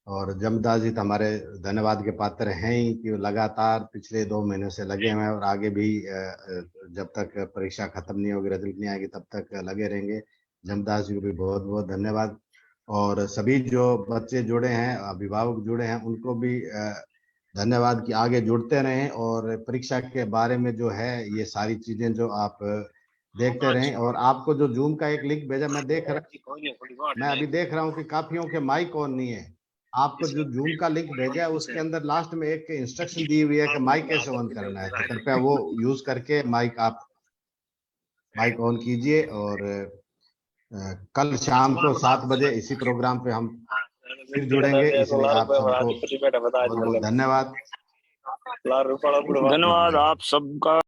और जमदास जी तो हमारे धन्यवाद के पात्र हैं ही कि वो लगातार पिछले 2 महीनों से लगे हुए हैं, और आगे भी जब तक परीक्षा खत्म नहीं होगी, रिजल्ट नहीं आएगी, तब तक लगे रहेंगे। जमदास जी को भी बहुत बहुत धन्यवाद। और सभी जो बच्चे जुड़े हैं, अभिभावक जुड़े हैं, उनको भी धन्यवाद कि आगे जुड़ते रहें, और परीक्षा के बारे में जो है ये सारी चीजें जो आप देखते रहें। और आपको जो जूम का एक लिंक भेजा, मैं अभी देख रहा हूँ कि काफियों के माइक ऑन नहीं है। आपको जो जूम का लिंक भेजा है उसके अंदर लास्ट में एक इंस्ट्रक्शन दी हुई है कि माइक कैसे ऑन करना है, तो कृपया वो यूज करके माइक ऑन कीजिए। और कल शाम को 7 बजे इसी प्रोग्राम पे हम फिर जुड़ेंगे, इसलिए आप सबको बहुत बहुत धन्यवाद। धन्यवाद आप सबका।